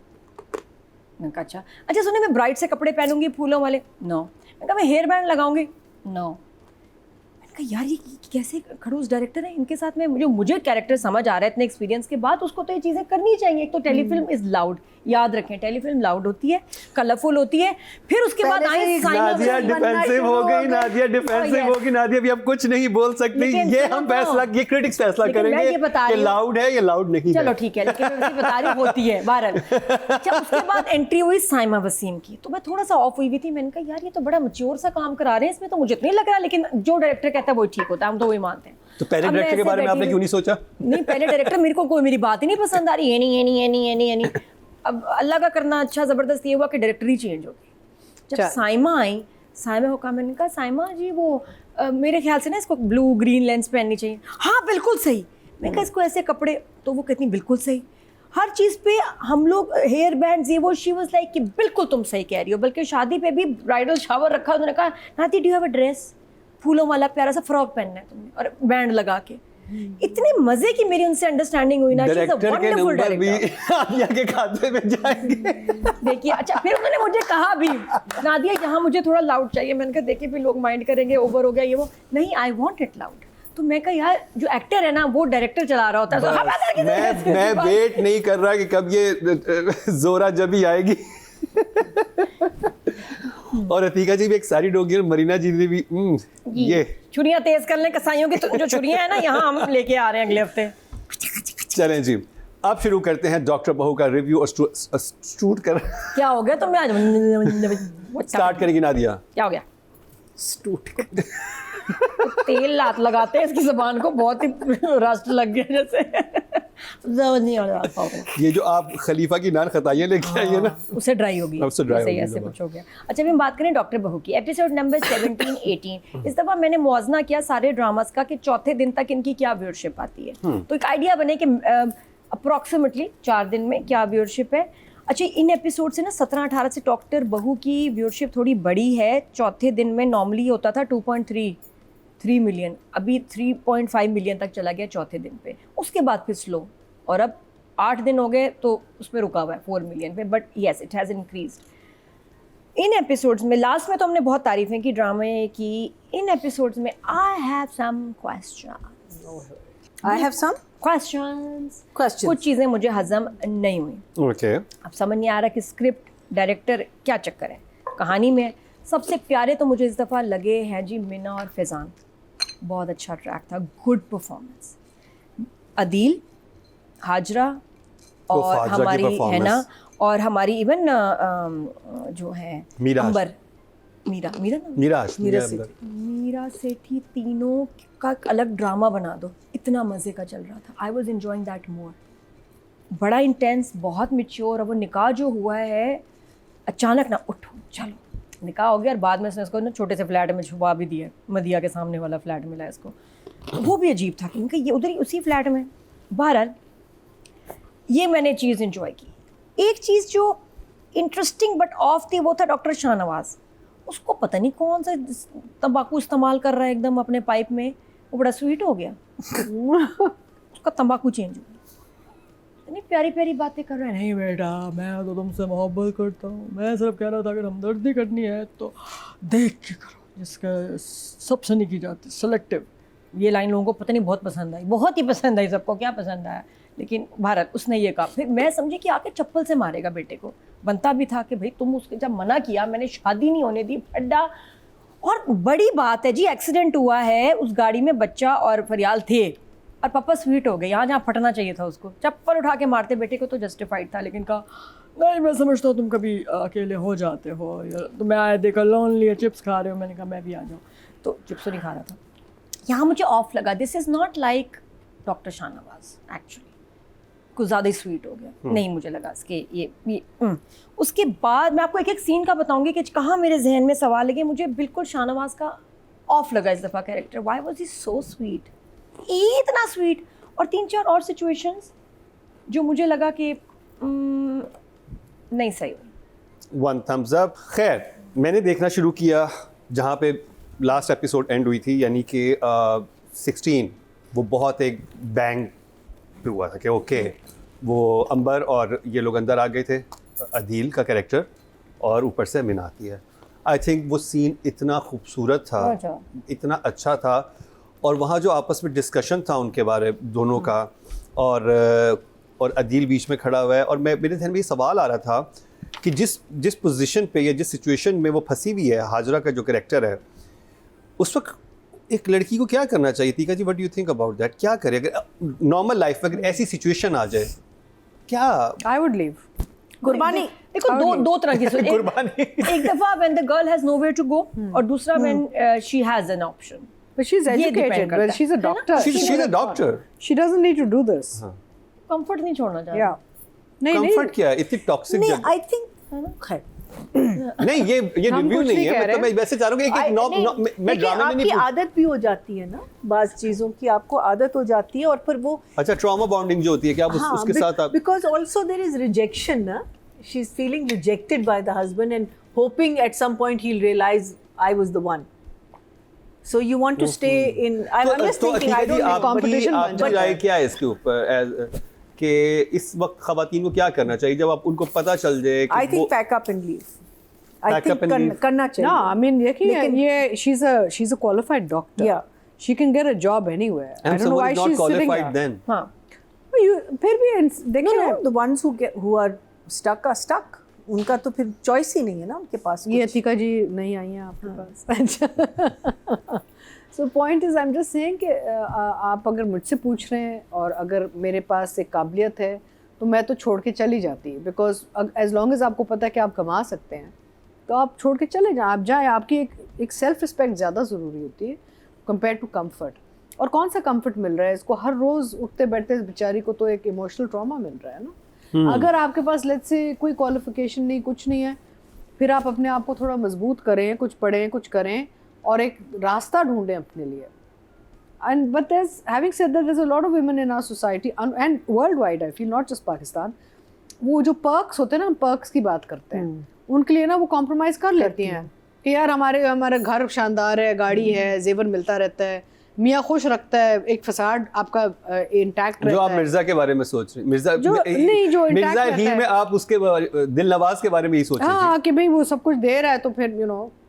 मैंने कहा अच्छा सुनिए मैं ब्राइट से कपड़े पहनूंगी फूलों वाले, नो। मैंने कहा मैं हेयर बैंड लगाऊंगी, नो। यार ये कैसे खड़ूस डायरेक्टर है, इनके साथ में मुझे कैरेक्टर समझ आ रहा है इतने एक्सपीरियंस के बाद, उसको तो ये चीज़ें करनी चाहिए। एक तो टेलीफिल्म इज लाउड, याद रखें टेलीफिल्म लाउड होती है, कलरफुल होती है, फिर उसके बाद आई नादिया डिफेंसिव हो गई, नादिया डिफेंसिव होगी, नादिया भी अब कुछ नहीं बोल सकती। ये हम फैसला, ये क्रिटिक्स फैसला करेंगे कि लाउड है या लाउड नहीं है। चलो ठीक है, लेकिन मैं बता रही होती है बहरहाल। अच्छा उसके बाद एंट्री हुई साइमा वसीम की, तो मैं थोड़ा सा ऑफ हुई थी। मैंने कहा यार ये तो बड़ा मैच्योर सा काम करा रहे हैं, इसमें तो मुझे तो नहीं लग रहा, लेकिन जो डायरेक्टर कहता है वही ठीक होता है, हम तो वही मानते हैं। तो पहले डायरेक्टर के बारे में आपने क्यों नहीं सोचा? नहीं पहले डायरेक्टर मेरे को कोई मेरी बात ही नहीं पसंद आ रही, ये नहीं। अब अल्लाह का करना अच्छा ज़बरदस्त ये हुआ कि डायरेक्टर ही चेंज हो गई। जब साइमा आई, साइमा को कहा, मैंने कहा साइमा जी वो मेरे ख्याल से ना इसको ब्लू ग्रीन लेंस पहननी चाहिए। हाँ बिल्कुल सही। मैंने कहा इसको ऐसे कपड़े, तो वो कहती बिल्कुल सही। हर चीज़ पे हम लोग हेयर बैंड ये वो, शी वाज लाइक कि बिल्कुल तुम सही कह रही हो। बल्कि शादी पे भी ब्राइडल शावर रखा, उन्होंने कहा नाती डू हैव अ ड्रेस, फूलों वाला प्यारा सा फ्रॉक पहनना है तुमने और बैंड लगा के। इतने मजे की मेरी उनसे अंडरस्टैंडिंग हुई ना। डायरेक्टर के नंबर भी नादिया के खाते में जाएंगे। देखिए अच्छा फिर उन्होंने मुझे कहा भी नादिया यहाँ मुझे थोड़ा लाउड चाहिए। मैंने कहा देखिए फिर लोग माइंड करेंगे ओवर हो गया ये वो, नहीं आई वांट इट लाउड। तो मैं कहा यार जो एक्टर है ना वो डायरेक्टर चला रहा होता है, तो मैं वेट नहीं कर रहा कि कब ये जोरा जबी आएगी। और अतीका जी भी एक सारी डोगी और मरीना जी ने भी ये छुरियां तेज कर लें कसाईयों की, तो जो छुरियां हैं ना यहाँ हम लेके आ रहे हैं अगले हफ्ते। चलें जी अब शुरू करते हैं डॉक्टर बहू का रिव्यू। और शूट कर क्या हो गया तो मैं आज स्टार्ट करेगी नादिया। क्या हो गया? स्टूट तेल लात लगाते हैं इसकी जबान को, बहुत ही रस्ट लग गया जैसे। नहीं आ रहा ये जो आप खलीफा की नान खताइयाँ लेके आई है ना, उससे ड्राई होगी, उससे ड्राई होगी ऐसे कुछ हो गया। अच्छा अभी हम बात करें डॉक्टर बहू की, एपिसोड नंबर 17-18। इस दफ़ा मैंने मुआजना किया सारे ड्रामास का कि चौथे दिन तक इनकी क्या व्यूअरशिप आती है, तो एक आइडिया बने कि अप्रॉक्सीमेटली 4 दिन में क्या व्यूअरशिप है। अच्छा इन एपिसोड से ना 17-18 से डॉक्टर बहू की व्यूअरशिप थोड़ी बड़ी है। चौथे दिन में नॉर्मली होता था 2.3 मिलियन, अभी 3.5 मिलियन तक चला गया चौथे दिन पे। उसके बाद फिर स्लो, और अब 8 दिन हो गए तो उस पर रुका हुआ है 4 मिलियन पे, but yes it has increased. In episodes में लास्ट में तो हमने बहुत तारीफ़ें की ड्रामे की, इन एपिसोड्स में आई हैव सम क्वेश्चंस। कुछ चीज़ें मुझे हजम नहीं हुई। ओके अब समझ नहीं आ रहा कि स्क्रिप्ट डायरेक्टर क्या चक्कर है कहानी में। सबसे प्यारे तो मुझे इस दफ़ा लगे हैं जी मिना और फैज़ान, बहुत अच्छा ट्रैक था, गुड परफॉर्मेंस। अदील, हाजरा और हमारी है ना, और हमारी इवन जो है अंबर, मीरा सेठी, तीनों का अलग ड्रामा बना दो, इतना मज़े का चल रहा था। I was enjoying that more. बड़ा इंटेंस, बहुत मैच्योर। और वो निकाह जो हुआ है अचानक ना, उठो चलो निकाह हो गया, और बाद में इसको ना छोटे से फ्लैट में छुपा भी दिया, मदिया के सामने वाला फ्लैट मिला इसको, वो भी अजीब था क्योंकि ये उधर ही उसी फ्लैट में। बहरहाल ये मैंने चीज़ इंजॉय की। एक चीज़ जो इंटरेस्टिंग बट ऑफ थी वो था डॉक्टर शाहनवाज। उसको पता नहीं कौन सा तंबाकू इस्तेमाल कर रहा है एकदम अपने पाइप में, वो बड़ा स्वीट हो गया। उसका तंबाकू चेंज हो गया, इतनी प्यारी प्यारी बातें कर रहा है। नहीं बेटा मैं तो तुमसे मोहब्बत करता हूँ, मैं सिर्फ कह रहा था अगर हमदर्दी करनी है तो देख के करो, जिसका सबसे नहीं की जाती, सेलेक्टिव। ये लाइन लोगों को पता नहीं बहुत पसंद आई, बहुत ही पसंद आई, सबको क्या पसंद आया। लेकिन भारत उसने ये कहा, फिर मैं समझी कि आके चप्पल से मारेगा बेटे को। बनता भी था कि भाई तुम उसके, जब मना किया, मैंने शादी नहीं होने दी, फड्डा। और बड़ी बात है जी, एक्सीडेंट हुआ है, उस गाड़ी में बच्चा और फरियाल थे, और पापा स्वीट हो गए। यहाँ जहाँ फटना चाहिए था उसको, चप्पल उठा के मारते बेटे को तो जस्टिफाइड था। लेकिन कहा नहीं मैं समझता हूँ तुम कभी अकेले हो जाते हो, या तुम्हें आए देखो लोनली चिप्स खा रहे हो। मैंने कहा मैं भी आ जाऊँ, तो चिप्स नहीं खा रहा था। यहाँ मुझे ऑफ लगा, this is not like doctor Shahnawaz actually, कुछ ज़्यादा ही स्वीट हो गया। नहीं मुझे लगा इसके ये उसके बाद मैं आपको एक एक सीन का बताऊंगी कि कहाँ मेरे जहन में सवाल लगे। मुझे बिल्कुल शाहनवाज का ऑफ लगा इस दफ़ा character. Why was he so sweet, इतना स्वीट। और 3-4 और सिचुएशंस जो मुझे लगा कि नहीं सही हुई। 1 thumbs up। खैर मैंने देखना शुरू किया जहाँ पे लास्ट एपिसोड एंड हुई थी, यानी कि 16 वो बहुत एक बैंग पे हुआ था कि ओके वो अंबर और ये लोग अंदर आ गए थे, अदील का कैरेक्टर और ऊपर से मीना आती है। आई थिंक वो सीन इतना खूबसूरत था, इतना अच्छा था, और वहाँ जो आपस में डिस्कशन था उनके बारे दोनों का, और अदील बीच में खड़ा हुआ है, और मेरे ध्यान में ये सवाल आ रहा था कि जिस पोजीशन पे या जिस सिचुएशन में वो फंसी हुई है, हाजरा का जो कैरेक्टर है, उस वक्त एक लड़की को क्या करना चाहिए? Tika ji, what do you think about that? क्या करे अगर नॉर्मल लाइफ में अगर ऐसी सिचुएशन आ जाए? क्या आई वुड लीव। कुर्बानी देखो दो तरह की कुर्बानी। एक दफा when the girl has nowhere to go, और दूसरा when she has an option. But she's ये depend educated. करता Well, she's a doctor. She's a doctor. She doesn't need to do this. Comfort नहीं छोड़ना चाहिए। Yeah. नहीं comfort क्या है? इतनी टॉक्सिक नहीं, जगह आई थिंक खैर नहीं, ये हम रिव्यू कुछ नहीं नहीं है, कह मतलब रहे। मैं वैसे चाह रहा हूँ कि मैं देखिए, ड्रामे में आपकी नहीं आदत भी हो जाती है ना, बाज़ चीज़ों की आपको आदत हो जाती है, और फिर वो अच्छा ट्रॉमा बॉन्डिंग जो होती है कि आप उसके साथ आप because also there is rejection ना, she is feeling rejected by the husband and hoping at some point he will realise I was the one, so you want to stay in. I am just thinking I don't need competition बन आपकी जाता राय है। क्या है इसके ऊपर कि इस वक्त खवातीन को क्या करना चाहिए जब आप उनको पता चल जाए आई कि थिंक वो pack up and leave, I Pack up think and leave. करना चाहिए। No, I mean, देखिए लेकिन- ये she's a qualified doctor. Yeah. She can get a job anywhere. I and don't know why someone is not she's sitting qualified there. then हाँ, फिर भी No, देखिए no, the ones who are stuck are stuck. उनका तो फिर choice ही नहीं है ना उनके पास ये कुछ। अतिका जी नहीं आई हैं आपके पास। अच्छा। So point is I am just saying कि आप अगर मुझसे पूछ रहे हैं और अगर मेरे पास एक काबिलियत है तो मैं तो छोड़ के चली जाती, बिकॉज एज लॉन्ग एज आपको पता है कि आप कमा सकते हैं तो आप छोड़ के चले जाएं, आप जाएं। आपकी एक सेल्फ रिस्पेक्ट ज़्यादा ज़रूरी होती है कंपेयर टू कंफर्ट। और कौन सा कंफर्ट मिल रहा है इसको? हर रोज़ उठते बैठते इस बेचारी को तो एक इमोशनल ट्रॉमा मिल रहा है ना। अगर आपके पास लेट्स से कोई क्वालिफिकेशन नहीं, कुछ नहीं है, फिर आप अपने आप को थोड़ा मजबूत करें, कुछ पढ़ें, कुछ करें और एक रास्ता ढूंढें अपने लिए। And but having said that, there's a lot of women in our society and worldwide, I feel, not just Pakistan, वो जो perks होते हैं ना, हम perks की बात करते हैं, उनके लिए ना वो कॉम्प्रोमाइज कर लेती हैं कि यार हमारा घर शानदार है, गाड़ी है, जेवर मिलता रहता है, मियाँ खुश रखता है, एक फसाड आपका इंटैक्ट रहता है। जो आप मिर्जा के बारे में सोच रहे हैं, मिर्जा जो intact मिर्जा ही रहता है। में आप उसके दिल नवाज के बारे में ही सोच रहे हाँ कि भाई वो सब कुछ दे रहा है तो फिर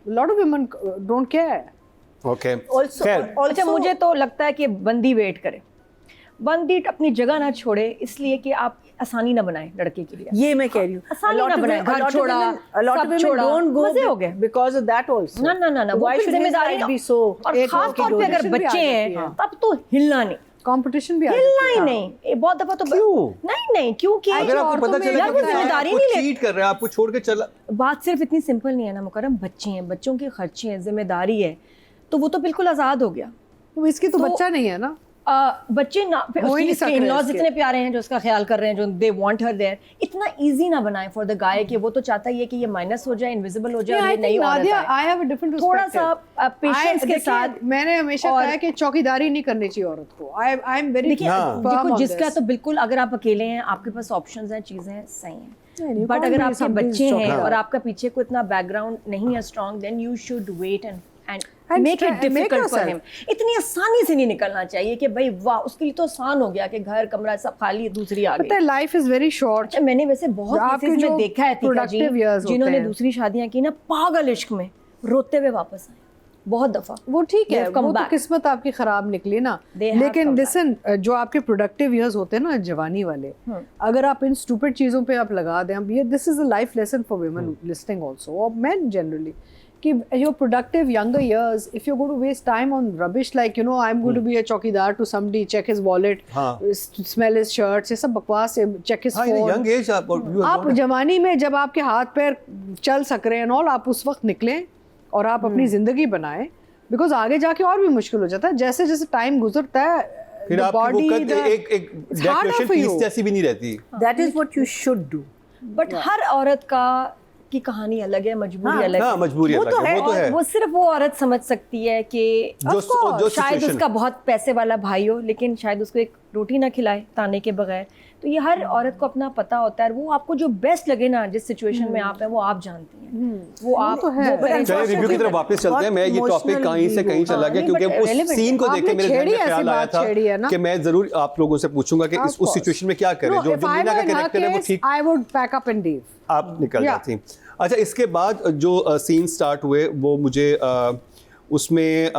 lot of women don't care. थे। ओके Also- खैर अच्छा मुझे तो लगता है कि बंदी वेट करे, बंदी अपनी जगह ना छोड़े, इसलिए कि आप आसानी ना बनाए लड़के के लिए। ये मैं कह रही हूँ आसानी ना बनाए, घर छोड़ा, सब छोड़ा, मजे हो गए। Because of that also. ना ना ना ना, वो फिर जिम्मेदारी बी सो, और खास तौर पे अगर competition भी आ बच्चे जाती हैं है। तब तो हिलना नहीं, कंपटीशन भी आ हिलना जाती ही है। नहीं। ये बहुत दफा तो क्यों? नहीं क्योंकि अगर आपको औरतों पता में चला यार वो जिम्मेदारी नहीं ले- चीट कर रहा है, आपको छोड़ के चला, बात सिर्फ इतनी सिंपल नहीं है ना मुकरम, बच्चे हैं, बच्चों के खर्चे हैं, जिम्मेदारी है, तो वो तो बिल्कुल आज़ाद हो गया। तो इसकी तो तो- बच्चा नहीं है ना। बच्चे ना फिर हो ही नहीं उसके सक रहे इन-लॉज इसके। इतने प्यारे हैं जो उसका ख्याल कर रहे हैं, जो दे वांट हर देयर। इतना इजी ना बनाए फॉर द गाय कि वो तो चाहता ही है कि ये माइनस हो जाए, इनविजिबल हो जाए, और ये नहीं औरत है। I have a different थोड़ा perspective. सा पेशेंस के देखिए, साथ। मैंने हमेशा और- कहा है कि चौकीदारी नहीं करनी चाहिए औरत को। I am very देखिए हाँ। firm देखो on जिसका this. तो बिल्कुल, अगर आप अकेले हैं, आपके पास ऑप्शंस हैं, चीजें हैं, सही हैं, नहीं, बट can't अगर be आपके somebody's बच्चे हैं चौकीदार। और आपका पीछे को इतना बैकग्राउंड नहीं है strong, then you should wait and And make it make difficult for yourself. Him. इतनी आसानी से नहीं निकलना चाहिए कि भाई वाह, उसके लिए तो आसान हो गया कि घर कमरा सब खाली है, दूसरी आ पता है गई। Life is very short. अच्छा मैंने वैसे बहुत आपके केसेस जो में देखा है तीका जी, productive years होते जिन्होंने हैं। दूसरी शादियां की ना, पागल इश्क में रोते हुए वापस आए, बहुत दफा। वो ठीक They है, have come वो तो back. किस्मत आपकी खराब निकली ना। They have लेकिन come back. लिसन, जो आपके प्रोडक्टिव इयर्स होते हैं ना जवानी वाले, अगर आप इन स्टूपिड चीज़ों पे आप लगा दें, अब ये this is a life lesson for women listening also, और मेन जनरली, कि your productive younger years, if you go to waste time on rubbish like I am going to be a chowkidar to somebody, check his wallet, हाँ। Smell his shirts, ये सब बकवास है, check his हाँ, phone. Young age आप जवानी में जब आपके हाथ पैर चल सक रहे हैं और आप उस वक्त निकलें और आप अपनी जिंदगी बनाएं, बिकॉज आगे जाके और भी मुश्किल हो जाता है। जैसे जैसे टाइम गुजरता है, फिर आपकी वो कद एक डेकोरेशन पीस जैसी भी नहीं रहती। That is what you should do. But हर औरत की कहानी अलग है, मजबूरी अलग हाँ, है। मजबूरी वो अलग तो है, वो तो है। वो सिर्फ वो औरत समझ सकती है कि जो शायद situation- उसका बहुत पैसे वाला भाई हो, लेकिन शायद उसको एक रोटी ना खिलाए ताने के बगैर। तो ये हर औरत को अपना पता होता है, वो आपको जो बेस्ट लगे ना जिस सिचुएशन में आप हैं वो आप जानती हैं, वो आप तो है। वो बड़ा चलिए रिव्यू की तरफ वापस चलते हैं। मैं ये टॉपिक कहीं से कहीं चला गया क्योंकि उस सीन को देख के मेरे ध्यान में ख्याल आया था कि मैं जरूर आप लोगों से पूछूंगा कि उस सिचुएशन में क्या करें। जो मीना का कैरेक्टर है वो ठीक, I would pack up and leave, आप निकल जाती। अच्छा, इसके बाद जो सीन स्टार्ट हुए वो मुझे उसमें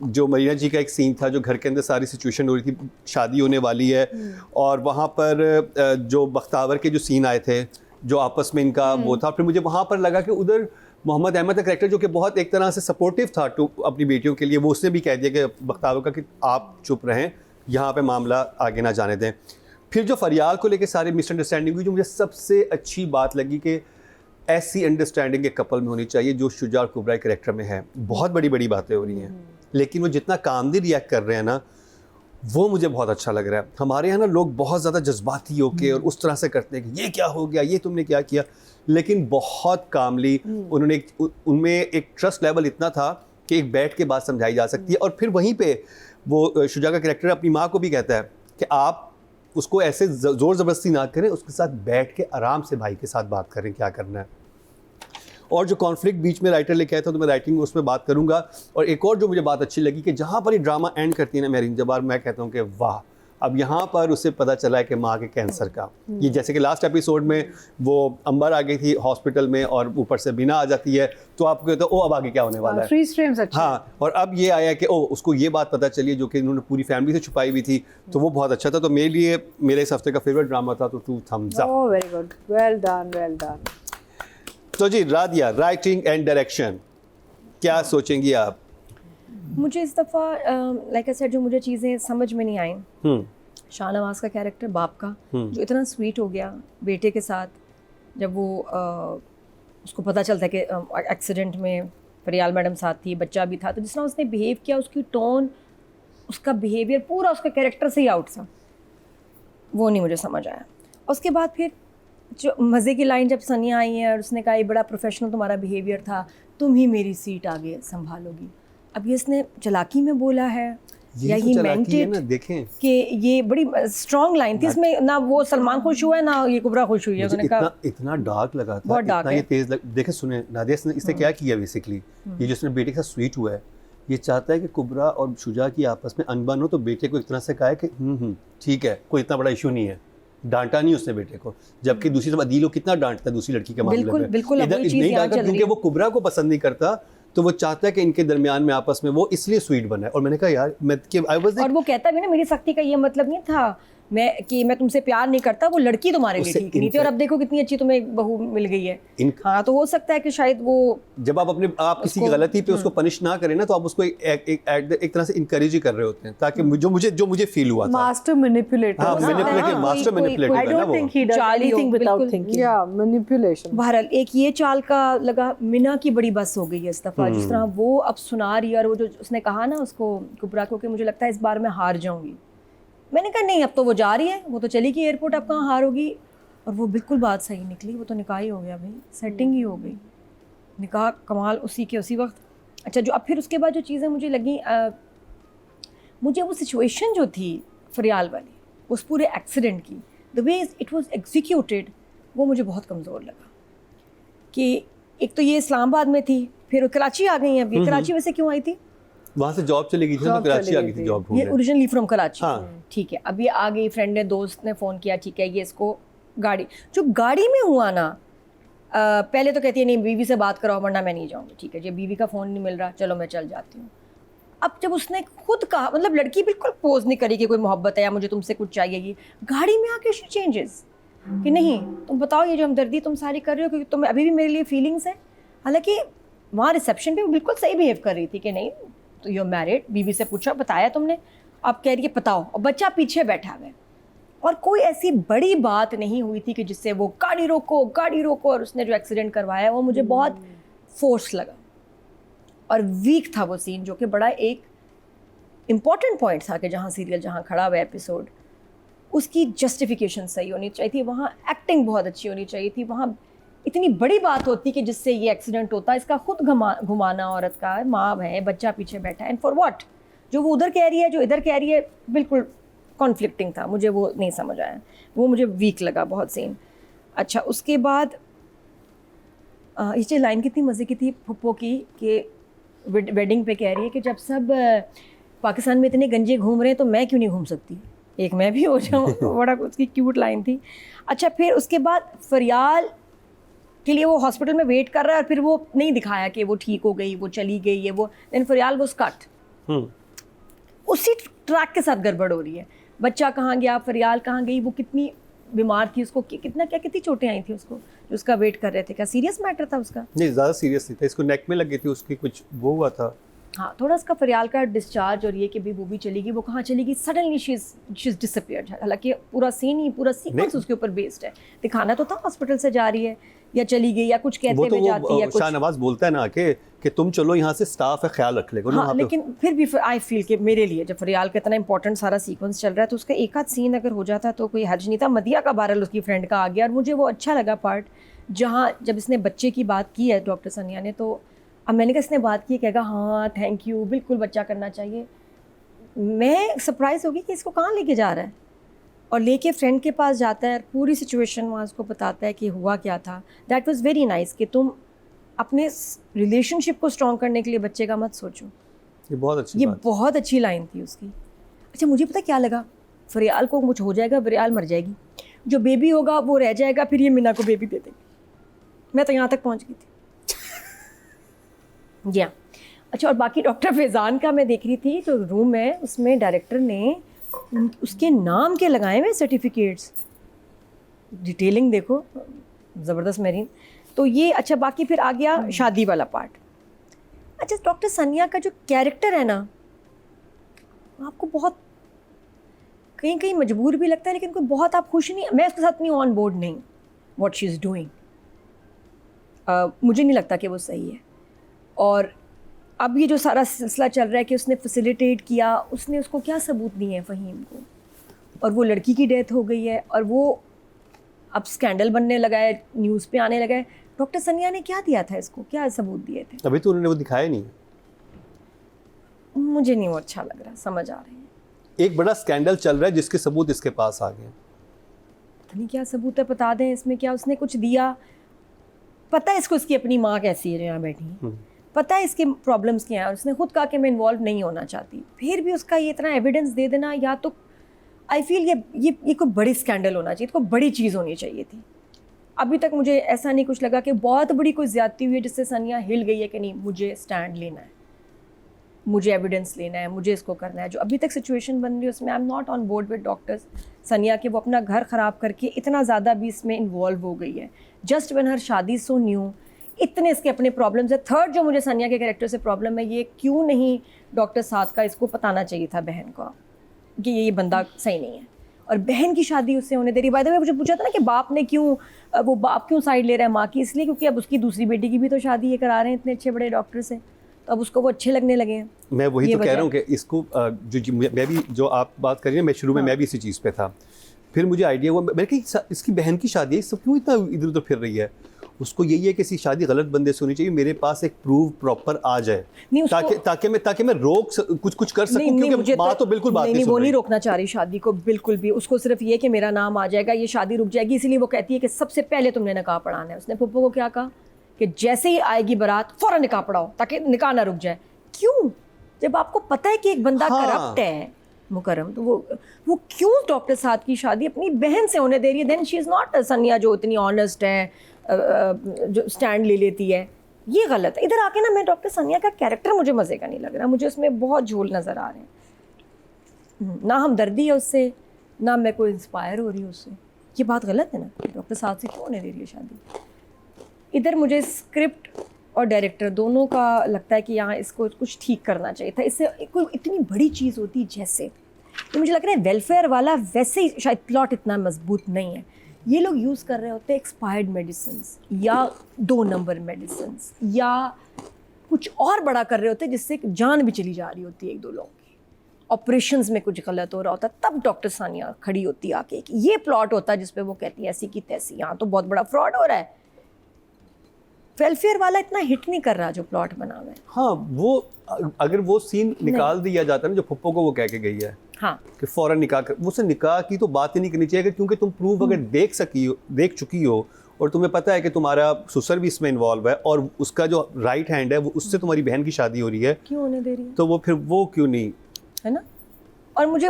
जो मरीना जी का एक सीन था, जो घर के अंदर सारी सिचुएशन हो रही थी, शादी होने वाली है और वहाँ पर जो बख्तावर के जो सीन आए थे, जो आपस में इनका वो था, फिर मुझे वहाँ पर लगा कि उधर मोहम्मद अहमद का कैरेक्टर जो कि बहुत एक तरह से सपोर्टिव था टू अपनी बेटियों के लिए, वो उसने भी कह दिया कि बख्तावर का कि आप चुप रहें, यहाँ पे मामला आगे ना जाने दें। फिर जो फरियाल को लेके सारी मिसअंडरस्टैंडिंग हुई, जो मुझे सबसे अच्छी बात लगी कि ऐसी अंडरस्टैंडिंग एक कपल में होनी चाहिए जो शुजा और कुबरा के कैरेक्टर में है। बहुत बड़ी बड़ी बातें हो रही हैं लेकिन वो जितना कामली रिएक्ट कर रहे हैं ना, वो मुझे बहुत अच्छा लग रहा है। हमारे यहाँ ना लोग बहुत ज़्यादा जज्बाती होके और उस तरह से करते हैं कि ये क्या हो गया, ये तुमने क्या किया, लेकिन बहुत कामली उन्होंने उनमें एक ट्रस्ट लेवल इतना था कि एक बैठ के बात समझाई जा सकती है। और फिर वहीं पे वो शुजा का कैरेक्टर अपनी माँ को भी कहता है कि आप उसको ऐसे ज़ोर ज़बरदस्ती ना करें, उसके साथ बैठ के आराम से भाई के साथ बात करें क्या करना है। और जो कॉन्फ्लिक्ट बीच में राइटर लेके आया था तो मैं राइटिंग में उसमें बात करूंगा। और एक और जो मुझे बात अच्छी लगी कि जहाँ पर ये ड्रामा एंड करती है ना मेहरीन जबार, मैं कहता हूँ कि वाह, अब यहाँ पर उसे पता चला है कि माँ के कैंसर का, ये जैसे कि लास्ट एपिसोड में वो अंबर आ गई थी हॉस्पिटल में और ऊपर से बिना आ जाती है, तो आपको कहते हो ओ अब आगे क्या होने वाला है। फ्रीज फ्रेम्स अच्छे। हाँ, और अब ये आया कि ओ उसको ये बात पता चली जो कि इन्होंने पूरी फैमिली से छुपाई हुई थी, तो वो बहुत अच्छा था। तो मेरे लिए मेरे इस हफ्ते का फेवरेट ड्रामा था, तो 2 thumbs up। Oh very good, well done, well done. तो जी रादिया, राइटिंग एंड डायरेक्शन क्या सोचेंगी आप? मुझे इस दफ़ा लाइक आई सेड जो मुझे चीज़ें समझ में नहीं आई, शाहनवाज का कैरेक्टर बाप का जो इतना स्वीट हो गया बेटे के साथ, जब वो उसको पता चलता है कि एक्सीडेंट में फरियाल मैडम साथ थी, बच्चा भी था, तो जिस तरह उसने बिहेव किया, उसकी टोन, उसका बिहेवियर, पूरा उसका कैरेक्टर से ही आउट था, वो नहीं मुझे समझ आया। उसके बाद फिर जो मज़े की लाइन जब सनिया आई है और उसने कहा ये बड़ा प्रोफेशनल तुम्हारा बिहेवियर था, तुम ही मेरी सीट आगे संभालोगी। अब ये इसने चालाकी में बोला है या ही मेंट इट, देखें कि ये बड़ी स्ट्रॉन्ग लाइन थी इसमें, ना वो सलमान खुश हुआ है ना ये कुबरा खुश हुई है। उन्होंने कहा इतना डार्क लगा था, बहुत डार्क इतना ये तेज देखे सुने नादिया इसने क्या किया बेसिकली, ये जो इसने बेटे के साथ स्वीट हुआ है, ये चाहता है कि कुबरा और शुजा की आपस में अनबन हो, तो बेटे को एक तरह से कहा है कि ठीक है कोई इतना बड़ा इशू नहीं है, डांटा नहीं उसने बेटे को, जबकि दूसरी तरफ अदील को कितना डांटता है दूसरी लड़की के मामले में, बिल्कुल इधर नहीं डांटा क्योंकि वो कुबरा को पसंद नहीं करता, तो वो चाहता है कि इनके दरमियान में आपस में वो इसलिए स्वीट बना है। और मैंने कहा यार और वो कहता भी ना मेरी सख्ती का ये मतलब नहीं था मैं तुमसे प्यार नहीं करता, वो लड़की तुम्हारे लिए ठीक नहीं थी, और अब देखो कितनी अच्छी तुम्हें बहू मिल गई है। हाँ, तो हो सकता है कि शायद वो जब आप किसी की गलती पे उसको पनिश ना करें ना, तो आप उसको एक तरह से इनकरेज ही कर रहे होते हैं, ताकि जो मुझे फील हुआ था मास्टर मैनिपुलेटर। हाँ, master manipulator I don't think he does anything without thinking. या मैनिपुलेशन। बहरहाल एक ये चाल का लगा। मिना की बड़ी बस हो गई है इस दफ़ा, जिस तरह वो अब सुना रही है, और वो जो उसने कहा ना उसको कुबरा को कि मुझे लगता है इस बार मैं हार जाऊंगी, मैंने कहा नहीं, अब तो वो जा रही है, वो तो चली गई एयरपोर्ट, अब कहाँ हार होगी। और वो बिल्कुल बात सही निकली, वो तो निकाह ही हो गया भाई, सेटिंग ही हो गई, निकाह कमाल उसी के उसी वक्त। अच्छा, जो अब फिर उसके बाद जो चीज़ें मुझे लगी, मुझे वो सिचुएशन जो थी फरियाल वाली, उस पूरे एक्सीडेंट की, the way it was executed, वो मुझे बहुत कमज़ोर लगा। कि एक तो ये इस्लामाबाद में थी, फिर कराची आ गई हैं अभी। कराची वैसे क्यों आई थी? वहाँ से जॉब चली गई थी, तो कराची आ गई थी जॉब ये ओरिजिनली फ्रॉम कराची। हाँ। ठीक है, अब ये आ गई, फ्रेंड ने, दोस्त ने फ़ोन किया, ठीक है, ये इसको गाड़ी, जो गाड़ी में हुआ ना, पहले तो कहती है नहीं बीवी से बात कराओ वरना मैं नहीं जाऊँगी, ठीक है, जब बीवी का फ़ोन नहीं मिल रहा, चलो मैं चल जाती हूँ। अब जब उसने खुद कहा, मतलब लड़की बिल्कुल पोज नहीं करी कि कोई मोहब्बत है या मुझे तुमसे कुछ चाहिए, ये गाड़ी में आके शी चेंजेस कि नहीं तुम बताओ ये जो हमदर्दी तुम सारी कर रहे हो क्योंकि तुम अभी भी मेरे लिए फीलिंग्स है। हालांकि वहाँ रिसेप्शन पे वो बिल्कुल सही बिहेव कर रही थी कि नहीं तो यू मैरिड, बीवी से पूछा बताया तुमने, आप कह रही है बताओ, और बच्चा पीछे बैठा हुआ है, और कोई ऐसी बड़ी बात नहीं हुई थी कि जिससे वो गाड़ी रोको, और उसने जो एक्सीडेंट करवाया वो मुझे बहुत फोर्स लगा और वीक था वो सीन, जो कि बड़ा एक इम्पॉर्टेंट पॉइंट था कि जहाँ सीरियल जहाँ खड़ा हुआ एपिसोड, उसकी जस्टिफिकेशन सही होनी चाहिए थी, वहाँ एक्टिंग बहुत अच्छी होनी चाहिए थी, वहाँ इतनी बड़ी बात होती कि जिससे ये एक्सीडेंट होता, इसका खुद घुमाना औरत का, माँ है, बच्चा पीछे बैठा है, एंड फॉर व्हाट? जो वो उधर कह रही है, जो इधर कह रही है, बिल्कुल कॉन्फ्लिक्टिंग था, मुझे वो नहीं समझ आया, वो मुझे वीक लगा बहुत सीन। अच्छा उसके बाद ये लाइन कितनी मज़े की थी फुप्पो की कि वेडिंग पे कह रही है कि जब सब पाकिस्तान में इतने गंजे घूम रहे हैं तो मैं क्यों नहीं घूम सकती, एक मैं भी हो जाऊँ। बड़ा उसकी क्यूट लाइन थी। अच्छा फिर उसके बाद फरियाल के लिए वो हॉस्पिटल में वेट कर रहा है और फिर वो नहीं दिखाया कि वो ठीक हो गई, वो चली गई है, वो देन फरियाल वाज कट। उसी ट्रैक के साथ गड़बड़ हो रही है। बच्चा कहाँ गया, फरियाल कहाँ गई, वो कितनी बीमार थी, उसको कितना क्या कितनी चोटें आई थी उसको जो उसका वेट कर रहे थे, क्या सीरियस मैटर था उसका? नहीं ज़्यादा सीरियस नहीं था, इसको नेक में लगी थी उसकी, कुछ वो हुआ था। हाँ थोड़ा उसका फरियाल का डिस्चार्ज और ये कि भी वो भी चली गई, वो कहाँ चली गई, सडनली शी इज डिसअपीयर्ड। हालांकि पूरा सीन ही पूरा सीक्वेंस उसके ऊपर बेस्ड है, दिखाना तो था हॉस्पिटल से जा रही है या चली गई या कुछ कहते वो तो हुए जाती है या कुछ। शाहनवाज बोलता है ना कि तुम चलो यहाँ से, स्टाफ है ख्याल रख लेगा। हाँ लेकिन फिर भी आई फील कि मेरे लिए जब फरियाल का इतना इंपॉर्टेंट सारा सीक्वेंस चल रहा है तो उसका एक आध सीन अगर हो जाता तो कोई हर्ज नहीं था। मदिया का बहरहाल उसकी फ्रेंड का आ गया और मुझे वो अच्छा लगा पार्ट, जहाँ जब इसने बच्चे की बात की है डॉक्टर सनिया ने, तो अब मैंने कहा इसने बात की, कहेगा हाँ थैंक यू, बिल्कुल बच्चा करना चाहिए। मैं सरप्राइज़ होगी कि इसको कहाँ लेके जा रहा है, और लेके फ्रेंड के पास जाता है, पूरी सिचुएशन वहाँ उसको बताता है कि हुआ क्या था। दैट वाज वेरी नाइस कि तुम अपने रिलेशनशिप को स्ट्रॉन्ग करने के लिए बच्चे का मत सोचो। ये बहुत अच्छी ये बात। बहुत अच्छी लाइन थी उसकी। अच्छा मुझे पता क्या लगा, फरियाल को कुछ हो जाएगा, फरियाल मर जाएगी, जो बेबी होगा वो रह जाएगा, फिर ये मीना को बेबी दे देगी। मैं तो यहाँ तक पहुँच गई थी। या अच्छा और बाकी डॉक्टर फैज़ान का मैं देख रही थी, जो रूम है उसमें डायरेक्टर ने उसके नाम के लगाए हुए सर्टिफिकेट्स, डिटेलिंग देखो ज़बरदस्त मेरीन। तो ये अच्छा बाकी फिर आ गया शादी वाला पार्ट। अच्छा डॉक्टर सनिया का जो कैरेक्टर है ना, आपको बहुत कहीं कहीं मजबूर भी लगता है, लेकिन कोई बहुत आप खुश नहीं, मैं उसके साथ नहीं ऑन बोर्ड नहीं व्हाट शी इज़ डूइंग। मुझे नहीं लगता कि वो सही है। और अब ये जो सारा सिलसिला चल रहा है कि उसने फैसिलिटेट किया, उसने उसको क्या सबूत दिए हैं फ़हीम को, और वो लड़की की डेथ हो गई है और वो अब स्कैंडल बनने लगा है, न्यूज़ पे आने लगा है। डॉक्टर सनिया ने क्या दिया था इसको, क्या सबूत दिए थे? अभी तो उन्होंने वो दिखाया नहीं। मुझे नहीं वो अच्छा लग रहा, समझ आ रही है। एक बड़ा स्कैंडल चल रहा है जिसके सबूत इसके पास आ गए। पता नहीं क्या सबूत है, बता दें इसमें क्या उसने कुछ दिया। पता है इसको इसकी अपनी माँ कैसी है जो यहाँ बैठी है, पता है इसके प्रॉब्लम्स क्या हैं, और उसने खुद कहा कि मैं इन्वॉल्व नहीं होना चाहती, फिर भी उसका ये इतना एविडेंस दे देना, या तो आई फील ये कोई बड़ी स्कैंडल होना चाहिए, कोई बड़ी चीज़ होनी चाहिए थी। अभी तक मुझे ऐसा नहीं कुछ लगा कि बहुत बड़ी कोई ज़्यादती हुई है जिससे सनिया हिल गई है कि नहीं मुझे स्टैंड लेना है, मुझे एविडेंस लेना है, मुझे इसको करना है। जो अभी तक सिचुएशन बन रही है उसमें I am not on board with doctors सनिया कि वो अपना घर ख़राब करके इतना ज़्यादा भी इसमें इन्वॉल्व हो गई है। जस्ट व्हेन हर शादी सो न्यू, इतने इसके अपने प्रॉब्लम्स है। थर्ड जो मुझे सनिया के कैरेक्टर से प्रॉब्लम है, ये क्यों नहीं डॉक्टर साथ का इसको बताना चाहिए था बहन को कि ये बंदा सही नहीं है, और बहन की शादी उससे होने दे रही। बाय द वे मुझे पूछा था ना कि बाप ने क्यों, वो बाप क्यों साइड ले रहा है माँ की, इसलिए क्योंकि अब उसकी दूसरी बेटी की भी तो शादी ये करा रहे हैं इतने अच्छे बड़े डॉक्टर से, तो अब उसको वो अच्छे लगने लगे हैं। मैं वही तो कह रहा हूँ कि इसको मैं भी जो आप बात कर रही हैं, मैं शुरू में मैं भी इसी चीज़ पे था, फिर मुझे आइडिया हुआ, मैंने कहा इसकी बहन की शादी है, सब क्यों इतना इधर उधर फिर रही है। उसको यही है कि इसकी शादी गलत बंदे से होनी चाहिए, मेरे पास एक प्रूफ प्रॉपर आ जाए, ताकि मैं रोक कुछ कर सकूं, क्योंकि माँ तो बिल्कुल बात नहीं, वो नहीं रोकना चाह रही शादी को बिल्कुल भी। उसको सिर्फ ये कि मेरा नाम आ जाएगा, ये शादी रुक जाएगी, इसलिए वो कहती है कि सबसे पहले तुमने निकाह पढ़ाना है। उसने पप्पू को क्या कहा कि जैसे ही आएगी बारात फौरन निकाह पढ़ाओ ताकि निकाह ना रुक जाए। क्यों? जब आपको पता है कि एक बंदा करप्ट है मुकरम, तो वो क्यों डॉक्टर साथ की शादी अपनी बहन से होने दे रही है? देन शी इज़ नॉट सनिया जो इतनी ऑनेस्ट है, जो स्टैंड ले लेती है, ये गलत है। इधर आके ना मैं डॉक्टर सनिया का कैरेक्टर मुझे मज़े का नहीं लग रहा, मुझे उसमें बहुत झोल नज़र आ रहे हैं। ना हमदर्दी है उससे, ना मैं कोई इंस्पायर हो रही हूँ उससे। ये बात गलत है ना, डॉक्टर साथ से क्यों होने दे रही है शादी? इधर मुझे स्क्रिप्ट और डायरेक्टर दोनों का लगता है कि यहाँ इसको कुछ ठीक करना चाहिए था। इससे कोई इतनी बड़ी चीज़ होती जैसे, तो मुझे लग रहा है वेलफेयर वाला वैसे ही शायद प्लॉट इतना मजबूत नहीं है। ये लोग यूज़ कर रहे होते एक्सपायर्ड मेडिसिन्स या 2 नंबर मेडिसिन्स या कुछ और बड़ा कर रहे होते जिससे जान भी चली जा रही होती है 1-2 लोगों की। ऑपरेशंस में कुछ गलत हो रहा होता, तब डॉक्टर सानिया खड़ी होती आके कि ये प्लॉट होता जिस पे वो कहती है ऐसी की तैसी, यहाँ तो बहुत बड़ा फ्रॉड हो रहा है। वेलफेयर वाला इतना हिट नहीं कर रहा जो प्लॉट बना हुआ है। हाँ, वो अगर वो सीन निकाल दिया जाता है ना जो पप्पू को वो कह के गई है, हाँ कि फौरन निकाह कर, मुझसे निकाह की तो बात ही नहीं करनी चाहिए, क्योंकि तुम प्रूफ अगर देख चुकी हो और तुम्हें पता है कि तुम्हारा ससुर भी इसमें इन्वॉल्व है और उसका जो राइट हैंड है वो उससे तुम्हारी बहन की शादी हो रही है, क्यों होने दे रही है, तो वो फिर वो क्यों नहीं, है ना। और मुझे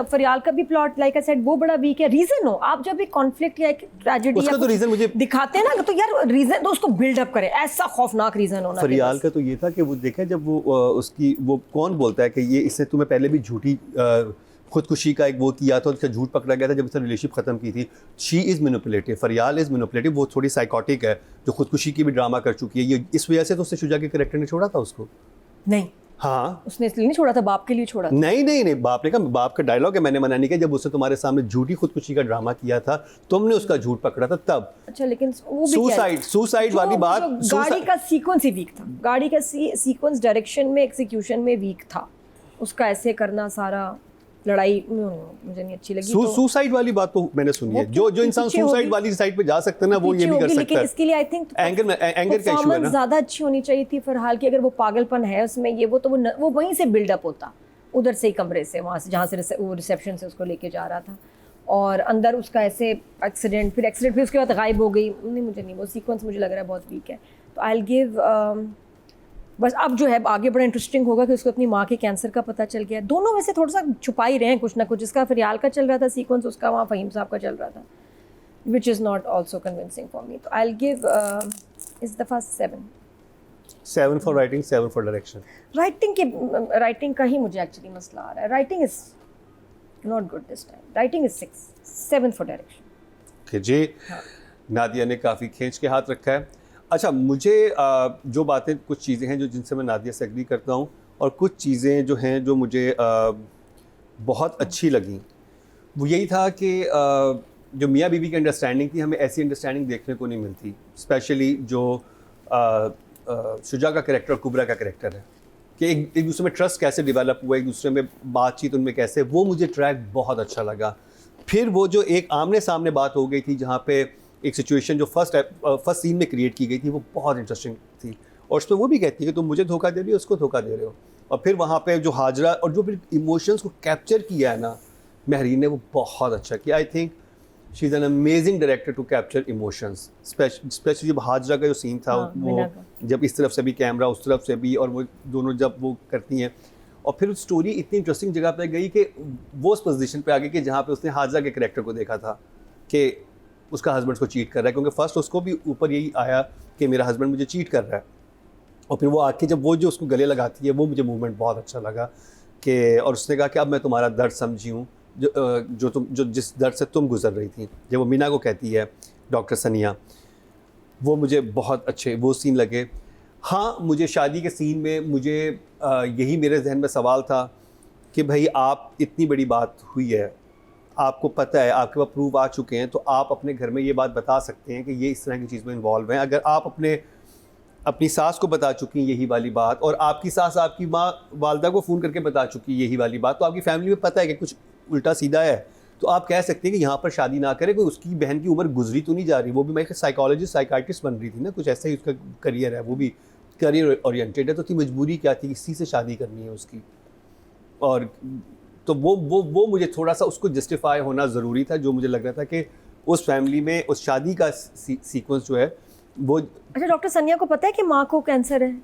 फरियाल का भी प्लॉट लाइक आई सेड वो बड़ा वीक है। रीजन हो आप जब एक कॉन्फ्लिक्ट या एक ट्रेजेडी उसका तो रीजन मुझे दिखाते हैं ना, तो यार रीजन तो उसको बिल्डअप करें, ऐसा खौफनाक रीजन होना। फरियाल का तो ये था कि वो देखें जब वो उसकी वो कौन बोलता है कि ये इसने तुम्हें पहले भी झूठी खुदकुशी का एक वो किया था, उसका झूठ पकड़ा गया था जब इसने रिलेशनशिप खत्म की थी। She is manipulative, Fariyal is manipulative, वो थोड़ी साइकोटिक है, जो खुदकुशी की भी ड्रामा कर चुकी है। ये इस वजह से तो उससे शुजा के कैरेक्टर ने छोड़ा था उसको। नहीं हाँ उसने इसलिए नहीं छोड़ा था, बाप के लिए छोड़ा था। नहीं बाप ने कहा, बाप का डायलॉग है, मैंने मना नहीं किया, जब उसने तुम्हारे सामने झूठी खुदकुशी का ड्रामा किया था तुमने उसका झूठ पकड़ा था तब। अच्छा लेकिन वो भी सुसाइड वाली बात, गाड़ी का सीक्वेंस ही वीक था, गाड़ी का सीक्वेंस डायरेक्शन में एग्जीक्यूशन में वीक था, उसका ऐसे करना सारा लड़ाई मुझे नहीं अच्छी लगी। सुसाइड वाली बात तो मैंने सुनी है, जो इंसान सुसाइड वाली साइड पे जा सकता है ना वो ये भी कर सकता लेकिन है। इसके लिए आई थिंक एंगर का इशू है ना, ज्यादा अच्छी होनी चाहिए थी फिलहाल की। अगर वो पागलपन है उसमें ये वो तो वो वहीं से बिल्डअप होता, उधर से ही कमरे से, वहाँ से जहाँ से वो रिसेप्शन से उसको लेके जा रहा था और अंदर उसका ऐसे एक्सीडेंट, फिर उसके बाद गायब हो गई। नहीं मुझे नहीं, वो सीक्वेंस मुझे लग रहा है बहुत वीक है। तो आई विल गिव बस अब जो है आगे बड़ा इंटरेस्टिंग होगा कि उसको अपनी माँ के कैंसर का पता चल गया। दोनों वैसे थोड़ा सा छुपा ही रहे हैं कुछ ना कुछ, इसका फरियाल का चल रहा था सीक्वेंस, उसका वहाँ फ़हीम साहब का चल रहा था, which is not also convincing for me. तो आई विल गिव इस दफ़ा 7 for writing, 7 for direction. Writing का ही मुझे एक्चुअली मसला आ रहा है, writing is not good this time, writing is 7 for direction. जी नादिया ने काफ़ी खींच के हाथ रखा है। अच्छा मुझे जो बातें, कुछ चीज़ें हैं जो जिनसे मैं नादिया से एग्री करता हूँ और कुछ चीज़ें जो हैं जो मुझे बहुत अच्छी लगी, वो यही था कि जो मियाँ बीवी की अंडरस्टैंडिंग थी, हमें ऐसी अंडरस्टैंडिंग देखने को नहीं मिलती, स्पेशली जो शुजा का कैरेक्टर और कुबरा का कैरेक्टर है, कि एक दूसरे में ट्रस्ट कैसे डेवलप हुआ, एक दूसरे में बातचीत उनमें कैसे, वो मुझे ट्रैक बहुत अच्छा लगा। फिर वो जो एक आमने सामने बात हो गई थी जहाँ पे एक सिचुएशन जो फर्स्ट सीन में क्रिएट की गई थी, वो बहुत इंटरेस्टिंग थी और उसमें वो भी कहती है कि तुम मुझे धोखा दे रही हो, उसको धोखा दे रहे हो। और फिर वहाँ पे जो हाजरा और जो फिर इमोशंस को कैप्चर किया है ना महरीन ने, वो बहुत अच्छा किया। I think she is an amazing director to capture emotions, especially जब हाजरा का जो सीन था, वो जब इस तरफ से भी कैमरा उस तरफ से भी, और वो दोनों जब वो करती हैं और फिर स्टोरी इतनी इंटरेस्टिंग जगह पे गई कि वो उस पोजीशन पे आ गई कि जहाँ पे उसने हाजरा के कैरेक्टर को देखा था कि उसका हस्बैंड को चीट कर रहा है, क्योंकि फर्स्ट उसको भी ऊपर यही आया कि मेरा हस्बैंड मुझे चीट कर रहा है, और फिर वो आके जब वो जो उसको गले लगाती है, वो मुझे मूवमेंट बहुत अच्छा लगा कि, और उसने कहा कि अब मैं तुम्हारा दर्द समझी हूँ, जो जिस दर्द से तुम गुजर रही थी, जब वो मीना को कहती है डॉक्टर सनिया, वो मुझे बहुत अच्छे वो सीन लगे। हाँ मुझे शादी के सीन में मुझे यही मेरे जहन में सवाल था कि भाई आप इतनी बड़ी बात हुई है, आपको पता है, आपके पास प्रूफ आ चुके हैं, तो आप अपने घर में ये बात बता सकते हैं कि ये इस तरह की चीज़ में इन्वॉल्व हैं। अगर आप अपनी सास को बता चुकी हैं यही वाली बात, और आपकी सास आपकी माँ वालदा को फ़ोन करके बता चुकी है यही वाली बात, तो आपकी फैमिली में पता है कि कुछ उल्टा सीधा है, तो आप कह सकते हैं कि यहाँ पर शादी ना करें। कोई उसकी बहन की उम्र गुजरी तो नहीं जा रही, वो भी मैं साइकोलॉजिस्ट साइकाइट्रिस्ट बन रही थी ना, कुछ ऐसा ही उसका करियर है, वो भी करियर ओरिएंटेड है, तो थी मजबूरी क्या थी, इसी से शादी करनी है उसकी। और तो वो मुझे थोड़ा सा उसको जस्टिफाई होना ज़रूरी था, जो मुझे लग रहा था कि उस फैमिली में उस शादी का सीक्वेंस जो है वो। अच्छा डॉक्टर सनिया को पता है कि माँ को कैंसर है,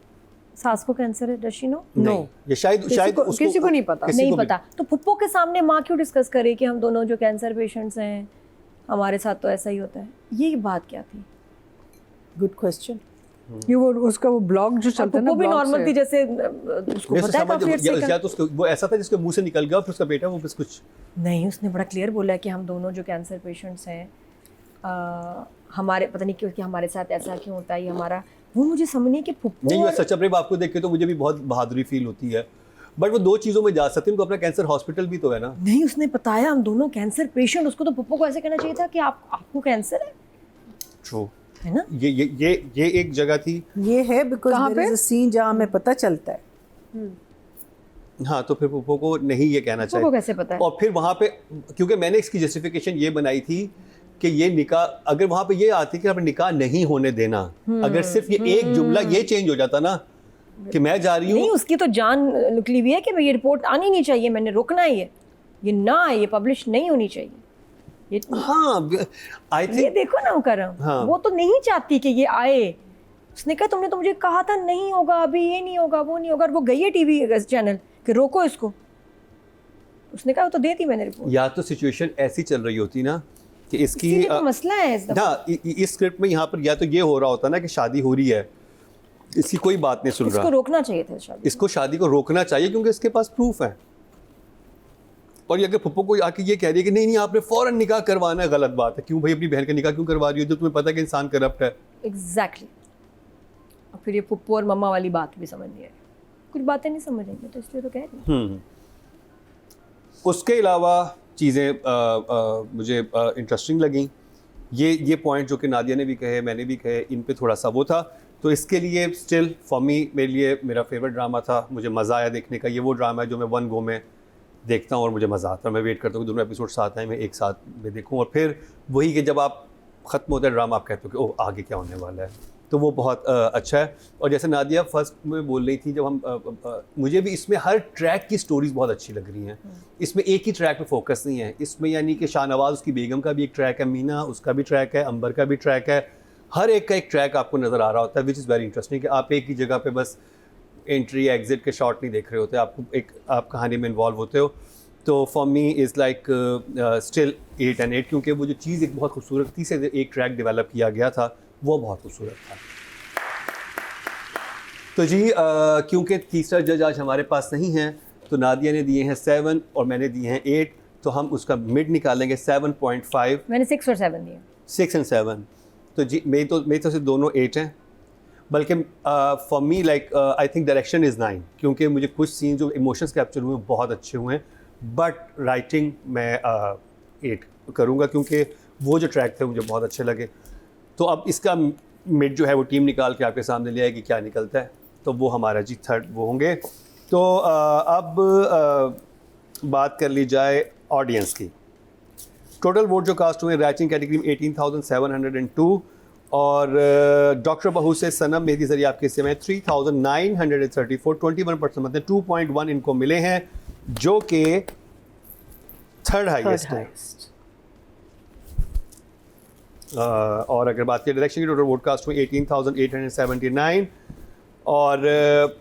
सास को कैंसर है, डश शी नो? नो, ये शायद किसी को नहीं पता, नहीं पता। तो पुप्पो के सामने माँ क्यों डिस्कस करे कि हम दोनों जो कैंसर पेशेंट्स हैं, हमारे साथ तो ऐसा ही होता है? ये बात क्या थी? Good question. ये वो उसका वो ब्लॉग जो चलता है ना, वो भी नॉर्मल थी, जैसे उसको पता है काफी अर्से का, तो उसको वो ऐसा था जिसके मुंह से निकल गया, फिर उसका बेटा वो बस कुछ नहीं, उसने बड़ा क्लियर बोला है कि हम दोनों जो कैंसर पेशेंट्स हैं, हमारे पता नहीं क्यों कि हमारे साथ ऐसा क्यों होता है, ये हमारा, वो मुझे समझने कि पुप्पो नहीं, वो सच्चा प्रेम आपको देख के तो मुझे भी बहुत बहादुरी फील होती है, बट वो दो चीज़ों में जा सकते हैं, उनको अपना कैंसर हॉस्पिटल भी तो है ना। नहीं, उसने बताया हम दोनों कैंसर पेशेंट, उसको तो पुप्पो को ऐसे कहना चाहिए था कि आपको कैंसर है। ट्रू है ना, ये एक जगह थी, ये है because there is a scene जहाँ हमें पता चलता है। हाँ, तो फिर पुप्पो को नहीं ये कहना चाहिए, पुप्पो को कैसे पता है? और फिर वहाँ पे, क्योंकि मैंने इसकी जस्टिफिकेशन ये बनाई थी कि ये निकाह, अगर वहाँ पे ये आती कि हमें निकाह नहीं होने देना, अगर सिर्फ ये एक जुमला ये चेंज हो जाता ना, कि मैं जा रही नहीं, हूँ। उसकी तो जान निकली हुई है कि भाई ये रिपोर्ट आनी नहीं चाहिए, मैंने रोकना है, ये ना आए, ये पब्लिश नहीं होनी चाहिए। ये हाँ, आई ये थिंक देखो ना करम, हाँ। वो तो नहीं चाहती कि ये आए। उसने कहा तुमने तो मुझे कहा था नहीं होगा, अभी ये नहीं होगा, वो नहीं होगा, और वो गई है टीवी चैनल कि रोको इसको। उसने कहा वो तो देती मैंने रिपोर्ट। या तो सिचुएशन ऐसी चल रही होती ना कि इसकी इसीलिए तो मसला है इस दफा। ना इस स्क्रिप्ट में यहाँ पर या तो ये हो रहा होता ना कि शादी हो रही है, इसकी कोई बात नहीं सुन इसको रहा, रोकना चाहिए था शादी। इसको शादी को रोकना चाहिए क्योंकि इसके पास प्रूफ है। और ये अगर पप्पू को आके ये कह रही है कि नहीं नहीं आपने फौरन निकाह करवाना है, गलत बात है। क्यों भाई अपनी बहन का निकाह क्यों करवा रही हो जब तुम्हें पता है कि इंसान करप्ट है? एग्जैक्टली। और फिर ये पुप्पू और मम्मा वाली बात भी समझ नहीं आई, कुछ बातें नहीं समझ आई, मैं तो इसलिए तो कह रही हूँ। उसके अलावा चीज़ें मुझे इंटरेस्टिंग लगी। ये पॉइंट जो कि नादिया ने भी कहे, मैंने भी कहे, इन पे थोड़ा सा वो था। तो इसके लिए स्टिल फॉर मी, मेरे लिए मेरा फेवरेट ड्रामा था, मुझे मज़ा आया देखने का। ये वो ड्रामा है जो मैं वन गो में देखता हूँ और मुझे मज़ा आता है। मैं वेट करता हूँ कि दोनों एपिसोड साथ आए, मैं एक साथ में देखूँ। और फिर वही कि जब आप ख़त्म होता है ड्रामा, आप कहते हो कि ओह आगे क्या होने वाला है, तो वो बहुत अच्छा है। और जैसे नादिया फर्स्ट में बोल रही थी, जब हम मुझे भी इसमें हर ट्रैक की स्टोरीज बहुत अच्छी लग रही हैं। इसमें एक ही ट्रैक पे फोकस नहीं है इसमें, यानी कि शाहनवाज़ उसकी बेगम का भी एक ट्रैक है, मीना उसका भी ट्रैक है, अंबर का भी ट्रैक है, हर एक का एक ट्रैक आपको नज़र आ रहा होता है, विच इज़ वेरी इंटरेस्टिंग कि आप एक ही जगह पे बस एंट्री एग्जिट के शॉट नहीं देख रहे होते, आप कहानी में इन्वॉल्व होते हो। तो for me is like still 8 and 8, क्योंकि वो जो चीज़ एक बहुत खूबसूरती से एक ट्रैक डेवलप किया गया था, वो बहुत खूबसूरत था। तो जी क्योंकि तीसरा जज आज हमारे पास नहीं है, तो नादिया ने दिए हैं 7 और मैंने दिए हैं 8, तो हम उसका मिड निकालेंगे 7.5। मैंने 6 और 7 दिए। 6 and 7। तो जी मेरी तो से दोनों 8 हैं, बल्कि for me like I think direction is 9, क्योंकि मुझे कुछ सीन जो इमोशंस कैप्चर हुए बहुत अच्छे हुए हैं, बट राइटिंग मैं 8 करूँगा क्योंकि वो जो ट्रैक थे मुझे बहुत अच्छे लगे। तो अब इसका मिड जो है वो टीम निकाल के आपके सामने ले आएगी, क्या निकलता है, तो वो हमारा जी थर्ड वो होंगे। तो अब बात कर ली जाए ऑडियंस की। टोटल वोट जो कास्ट हुए राइटिंग कैटेगरी में 18,702, और डॉक्टर बहू से सनम मेरी जरिए आपके हिस्से में 3,934, 21% मतलब 2.1 इनको मिले हैं, जो कि थर्ड हाईएस्ट है। और अगर बात करें डायरेक्शन की, टोटल वोट कास्ट हुए 18,879, और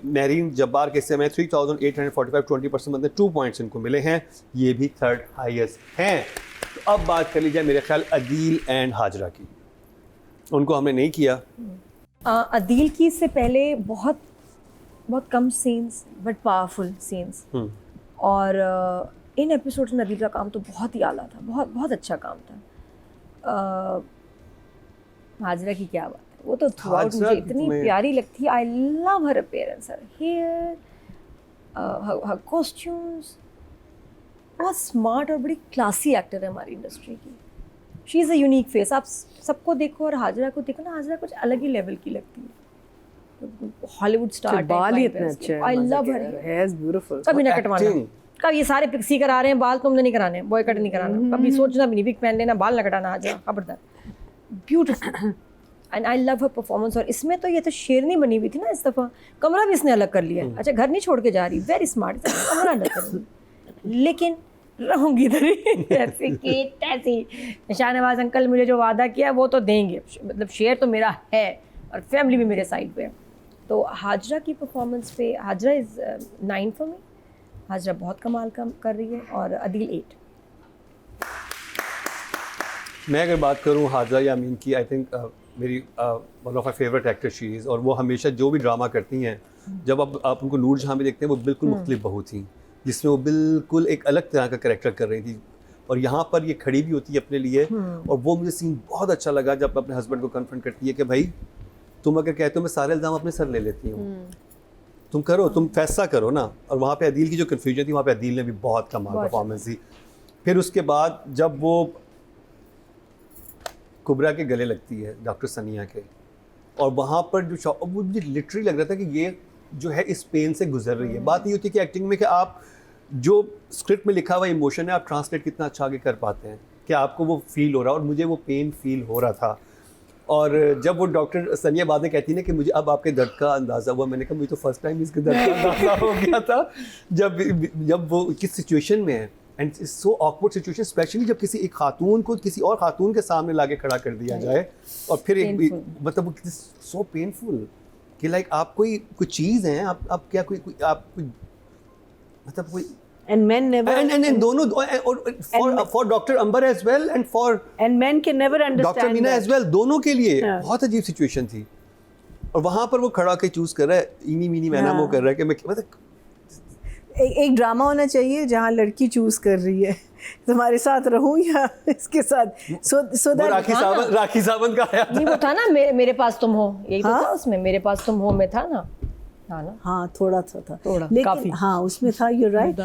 महरीन जब्बार के हिस्से में 3,845, 20% मतलब 2 पॉइंट्स इनको मिले हैं, ये भी थर्ड हाईएस्ट हैं। तो अब बात कर ली जाए मेरे ख्याल अदील एंड हाजरा की, उनको हमने नहीं किया। अदील की से पहले बहुत कम सीन्स बट पावरफुल सीन्स, और इन एपिसोड्स में अदील का काम तो बहुत ही आला था, बहुत अच्छा काम था। हाजरा की क्या बात है, वो तो थ्रूआउट मुझे इतनी प्यारी लगती है। आई लव हर अपीयरेंस, हर हेयर, हर कॉस्ट्यूम्स, बहुत स्मार्ट और बड़ी क्लासी एक्टर है हमारी इंडस्ट्री की। She is a unique face. आप सबको देखो और हाजरा को देखो ना, हाजरा कुछ अलग ही लेवल की लगती है, हॉलीवुड स्टार। बाल ही इतने अच्छे हैं, आई love her here is beautiful. कभी ना कटवाना, कभी ये सारे पिक्सी करा रहे हैं बाल, तुमने नहीं कराने, बॉय कट नहीं कराना, कभी सोचना भी नहीं विग पहन लेना, बाल ना कटाना, हाजरा खबरदार। Beautiful and I love her performance. और इसमें तो ये तो शेरनी बनी हुई थी ना इस दफ़ा, कमरा भी इसने अलग कर लिया। अच्छा घर नहीं छोड़ के जा रही, वेरी स्मार्ट, कमरा अलग कर लिया, लेकिन रहूँगी इधर ही ऐसी। शाहनवाज अंकल मुझे जो वादा किया वो तो देंगे, मतलब शेयर तो मेरा है और फैमिली भी मेरे साइड पे है। तो हाजरा की परफॉर्मेंस पे Hajra is 9 for me. Hajra बहुत कमाल कर रही है, और अदील 8। मैं अगर बात करूँ हाजरा या अमीन की, आई थिंक मेरी one of my favourite actor she is, और वो हमेशा जो भी ड्रामा करती हैं, जब आप उनको नूर जहाँ में देखते हैं वो बिल्कुल मुख्तलिफ बहू थी, जिसमें वो बिल्कुल एक अलग तरह का कैरेक्टर कर रही थी, और यहाँ पर ये खड़ी भी होती है अपने लिए। और वो मुझे सीन बहुत अच्छा लगा जब अपने हस्बैंड को कन्फ्रंट करती है कि भाई तुम अगर कहते हो मैं सारे इल्ज़ाम अपने सर ले लेती हूँ, तुम करो, तुम फैसला करो ना। और वहाँ पे अदील की जो कन्फ्यूजन थी, वहाँ पे अदील ने भी बहुत कमाल परफॉर्मेंस दी। फिर उसके बाद जब वो कुबरा के गले लगती है डॉक्टर सनिया के, और वहाँ पर जो वो मुझे लिटरली लग रहा था कि ये जो है इस पेन से गुजर रही है। बात ये होती है कि एक्टिंग में कि आप जो स्क्रिप्ट में लिखा हुआ इमोशन है, आप ट्रांसलेट कितना अच्छा आगे कर पाते हैं, कि आपको वो फील हो रहा है, और मुझे वो पेन फील हो रहा था। और जब वो डॉक्टर सनिया बाद में कहती है ना कि मुझे अब आपके दर्द का अंदाज़ा हुआ, मैंने कहा मुझे तो फर्स्ट टाइम इसके दर्द का अंदाज़ा हो गया था जब वो किस सिचुएशन में है। And it's so awkward situation, specially जब किसी एक खातून को किसी और खातून के सामने लाके खड़ा कर दिया जाए और फिर एक मतलब सो पेनफुल कि लाइक आप कोई चीज़ हैं, आप क्या कोई आप मतलब कोई And men never and दोनों for Dr. Amber as well and for and men can never understand Dr. Meena as well, दोनों के लिए हाँ. बहुत अजीब सिचुएशन थी। और वहाँ पर वो खड़ा के चूज कर रहा है, इनी मीनी मैना वो कर रहा है कि मैं मतलब एक ड्रामा होना चाहिए जहाँ लड़की चूज कर रही है तुम्हारे साथ रहूं या इसके साथ सो वो राखी सावंत का आया नहीं, वो था ना मेरे पास तुम हो, यही तो हाँ? था उसमें, मेरे पास तुम हो में था ना हाँ थोड़ा सा था थोड़ा, लेकिन काफी। हाँ उसमें था। you're right.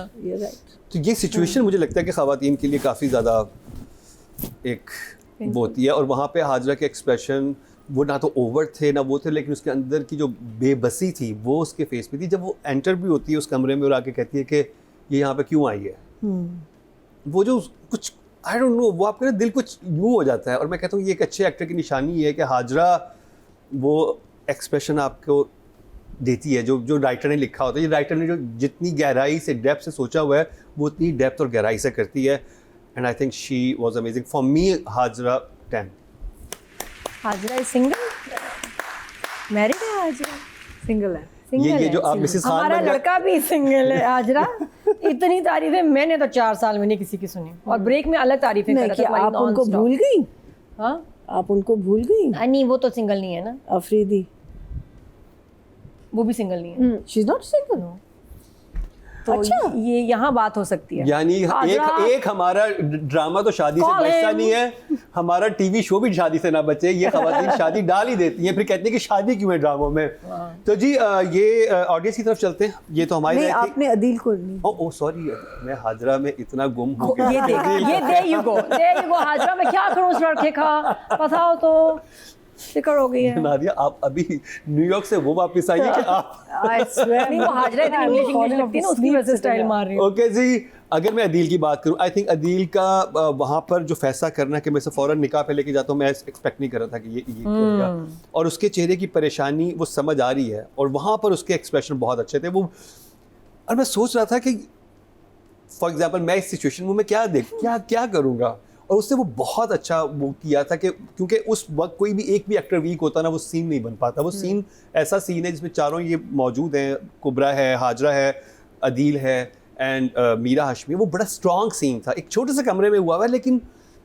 तो ये सिचुएशन मुझे लगता है कि ख़वातीन के लिए काफ़ी ज़्यादा एक वो होती है। और वहाँ पे हाजरा के एक्सप्रेशन वो ना तो ओवर थे ना वो थे, लेकिन उसके अंदर की जो बेबसी थी वो उसके फेस पे थी। जब वो एंटर भी होती है उस कमरे में और आके कहती है कि ये यहाँ पे क्यों आई है, वो जो कुछ आई डोंट नो, वो आपका दिल कुछ यूँ हो जाता है। और मैं कहता हूँ ये एक अच्छे एक्टर की निशानी है कि हाजरा वो एक्सप्रेशन आपको देती है जो राइटर ने लिखा होता है। ये राइटर ने जो जितनी गहराई से डेप्थ से सोचा हुआ है वो उतनी डेप्थ और गहराई से करती है। And I think she was amazing for me. Hajra 10। Hajra is single, married है हाजरा, सिंगल है। ये जो आप मिसेस खान हमारा बन गए- लड़का भी सिंगल है हाजरा। इतनी तारीफें मैंने तो 4 साल में नहीं किसी की सुनी, और ब्रेक में अलग तारीफें कर नहीं रहा कि था तुम्हारी आप उनको non-stop। भूल गई, हाँ आप उनको भूल गई। नहीं, वो तो सिंगल नहीं है ना, अफरीदी वो भी सिंगल नहीं है। She is not single. तो अच्छा। ये यहाँ बात हो सकती है। यानी हाजरा- एक हमारा ड्रामा तो शादी से Call बचता him. नहीं है, हमारा टीवी शो भी शादी से ना बचे। ये खवातीन शादी डाल ही देती हैं, फिर कहती हैं कि शादी क्यों है ड्रामों में। तो जी ये ऑडियंस की तरफ चलते हैं। ये तो हमारी नहीं राय थी। आपने अदील को नहीं। ओ सॉरी, मैं हाजरा में इतना गुम हो गया। ये दे यू गो हाजरा में क्या करूँ उस लड़के का, बताओ तो, फिक्र हो गई है। नादिया आप अभी न्यूयॉर्क से वो वापस आई है कि आप I swear नहीं, वो हाजरा इतनी इंग्लिश लगती है ना, उसकी वजह से स्टाइल मार रही है। ओके जी। अगर मैं अदील की बात करूं, आई थिंक अदील का वहाँ पर जो फैसला करना कि मैं इसे फ़ौरन निकाह पे लेके जाता हूँ, मैं एक्सपेक्ट नहीं कर रहा था कि ये कर गया। और उसके चेहरे की परेशानी वो समझ आ रही है और वहाँ पर उसके एक्सप्रेशन बहुत अच्छे थे। वो और मैं सोच रहा था कि फॉर एग्जाम्पल मैं इस सिचुएशन में मैं क्या करूँगा, और उससे वो बहुत अच्छा वो किया था कि क्योंकि उस वक्त कोई भी एक भी एक्टर वीक होता ना वो सीन नहीं बन पाता। वो सीन ऐसा सीन है जिसमें चारों ये मौजूद हैं, कुबरा है, हाजरा है, अदील है एंड मीरा हाशमी। वो बड़ा स्ट्रॉन्ग सीन था, एक छोटे से कमरे में हुआ हुआ है, लेकिन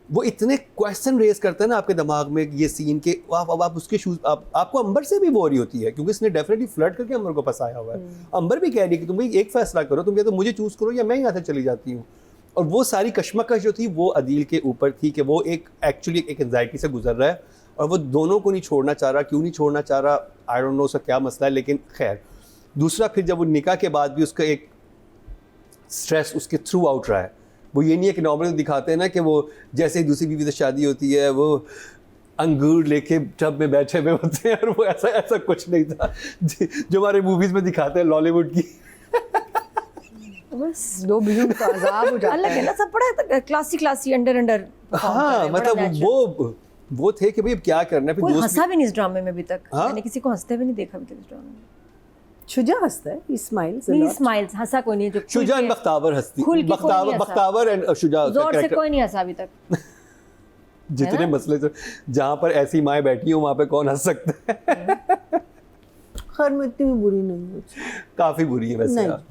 वो इतने क्वेश्चन रेज करता है ना आपके दिमाग में ये सीन के आप उसके शूज आपको अंबर से भी वो हो रही होती है, क्योंकि इसने डेफिनेटली फ्लर्ट करके अंबर को फंसाया हुआ है। अंबर भी कह रही है कि तुम भाई एक फैसला करो, तुम या तो मुझे चूज करो या मैं यहाँ से चली जाती हूँ। और वो सारी कश्मकश जो थी वो अदील के ऊपर थी कि वो एक एक्चुअली एक एंजाइटी से गुजर रहा है और वो दोनों को नहीं छोड़ना चाह रहा। क्यों नहीं छोड़ना चाह रहा, आई डोंट नो उसका क्या मसला है, लेकिन खैर। दूसरा फिर जब वो निकाह के बाद भी उसका एक स्ट्रेस उसके थ्रू आउट रहा है। वो ये नहीं है कि नॉर्मली दिखाते हैं ना कि वो जैसे ही दूसरी बीवी से शादी होती है वो अंगूर लेके टब में बैठे हुए होते हैं, और वो ऐसा कुछ नहीं था जो हमारे मूवीज़ में दिखाते हैं लॉलीवुड की। बस दो बिल्कुल तो अजाब हो जाता अलग है ना, सब बड़ा क्लासी अंडर हाँ मतलब वो थे कि भाई अब क्या करना है। फिर कोई दोस्त हंसा भी नहीं इस ड्रामे में अभी तक। हाँ? मैंने किसी को हंसते भी नहीं देखा अभी तक इस ड्रामे में। शुजा हंसता है, स्माइल्स नहीं, स्माइल्स हंसा कोई नहीं, जो शुजा एंड बख्तावर हंसती, खुल के कोई नहीं हंसा। बख्तावर एंड शुजा जोर से character- कोई नहीं हंसा अभी तक। जितने मसले से जहाँ पर ऐसी माएँ बैठी हो वहाँ पे कौन हंस सकता है। खैर मैं इतनी भी बुरी नहीं हूँ। काफी बुरी है वैसे नहीं। यार।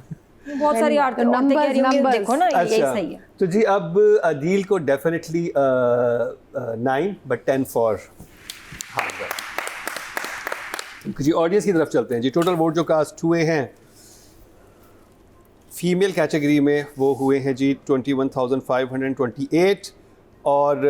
बहुत सारी औरतें कह रही होंगी, numbers। देखो ना यही अच्छा सही है। तो जी अब अदील को डेफिनेटली 9 बट 10 फॉर हाजरा। जी ऑडियंस की तरफ चलते हैं जी। टोटल वोट जो कास्ट हुए हैं फीमेल कैटेगरी में वो हुए हैं जी 21,528 और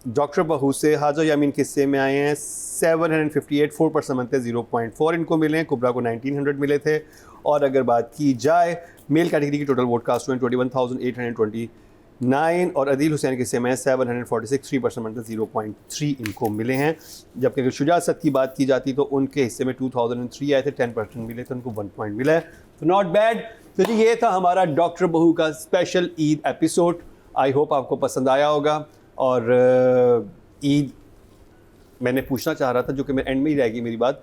डॉक्टर बहू से हाजरा यामीन किस्से में आए हैं 758, 4% बनते 0.4 इनको मिले हैं। कुबरा को 1900 मिले थे। और अगर बात की जाए मेल कैटेगरी की टोटल वोट कास्ट हुए 21,829 और अदील हुसैन किस्से में 746, 3% बनते 0.3 इनको मिले हैं। जबकि अगर शुजा असद की बात की जाती तो उनके हिस्से में 2003 आए थे, 10% मिले थे, उनको 1 पॉइंट मिला है। तो नॉट बैड। तो जी ये था हमारा डॉक्टर बहू का special Eid episode. I hope आपको पसंद आया होगा और ईद मैंने पूछना चाह रहा था, जो कि मैं एंड में ही रहेगी मेरी बात,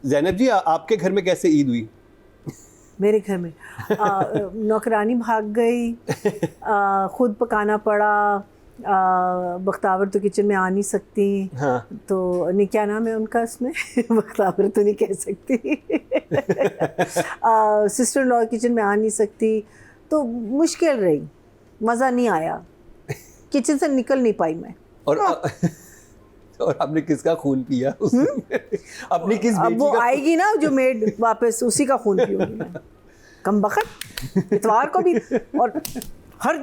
ज़ैनब जी आपके घर में कैसे ईद हुई? मेरे घर में नौकरानी भाग गई, खुद पकाना पड़ा, बख्तावर तो किचन में आ नहीं सकती। हाँ। तो नहीं, क्या नाम है उनका इसमें बख्तावर तो नहीं कह सकती सिस्टर इन लॉ किचन में आ नहीं सकती, तो मुश्किल रही, मज़ा नहीं आया, किचन से निकल नहीं पाई मैं। और आपने किसका खून पिया अपनी किस अब बेटी वो का? आएगी ना जो मेड वापस, उसी का खून पीऊंगी मैं, कम बखत, इतवार को भी और हर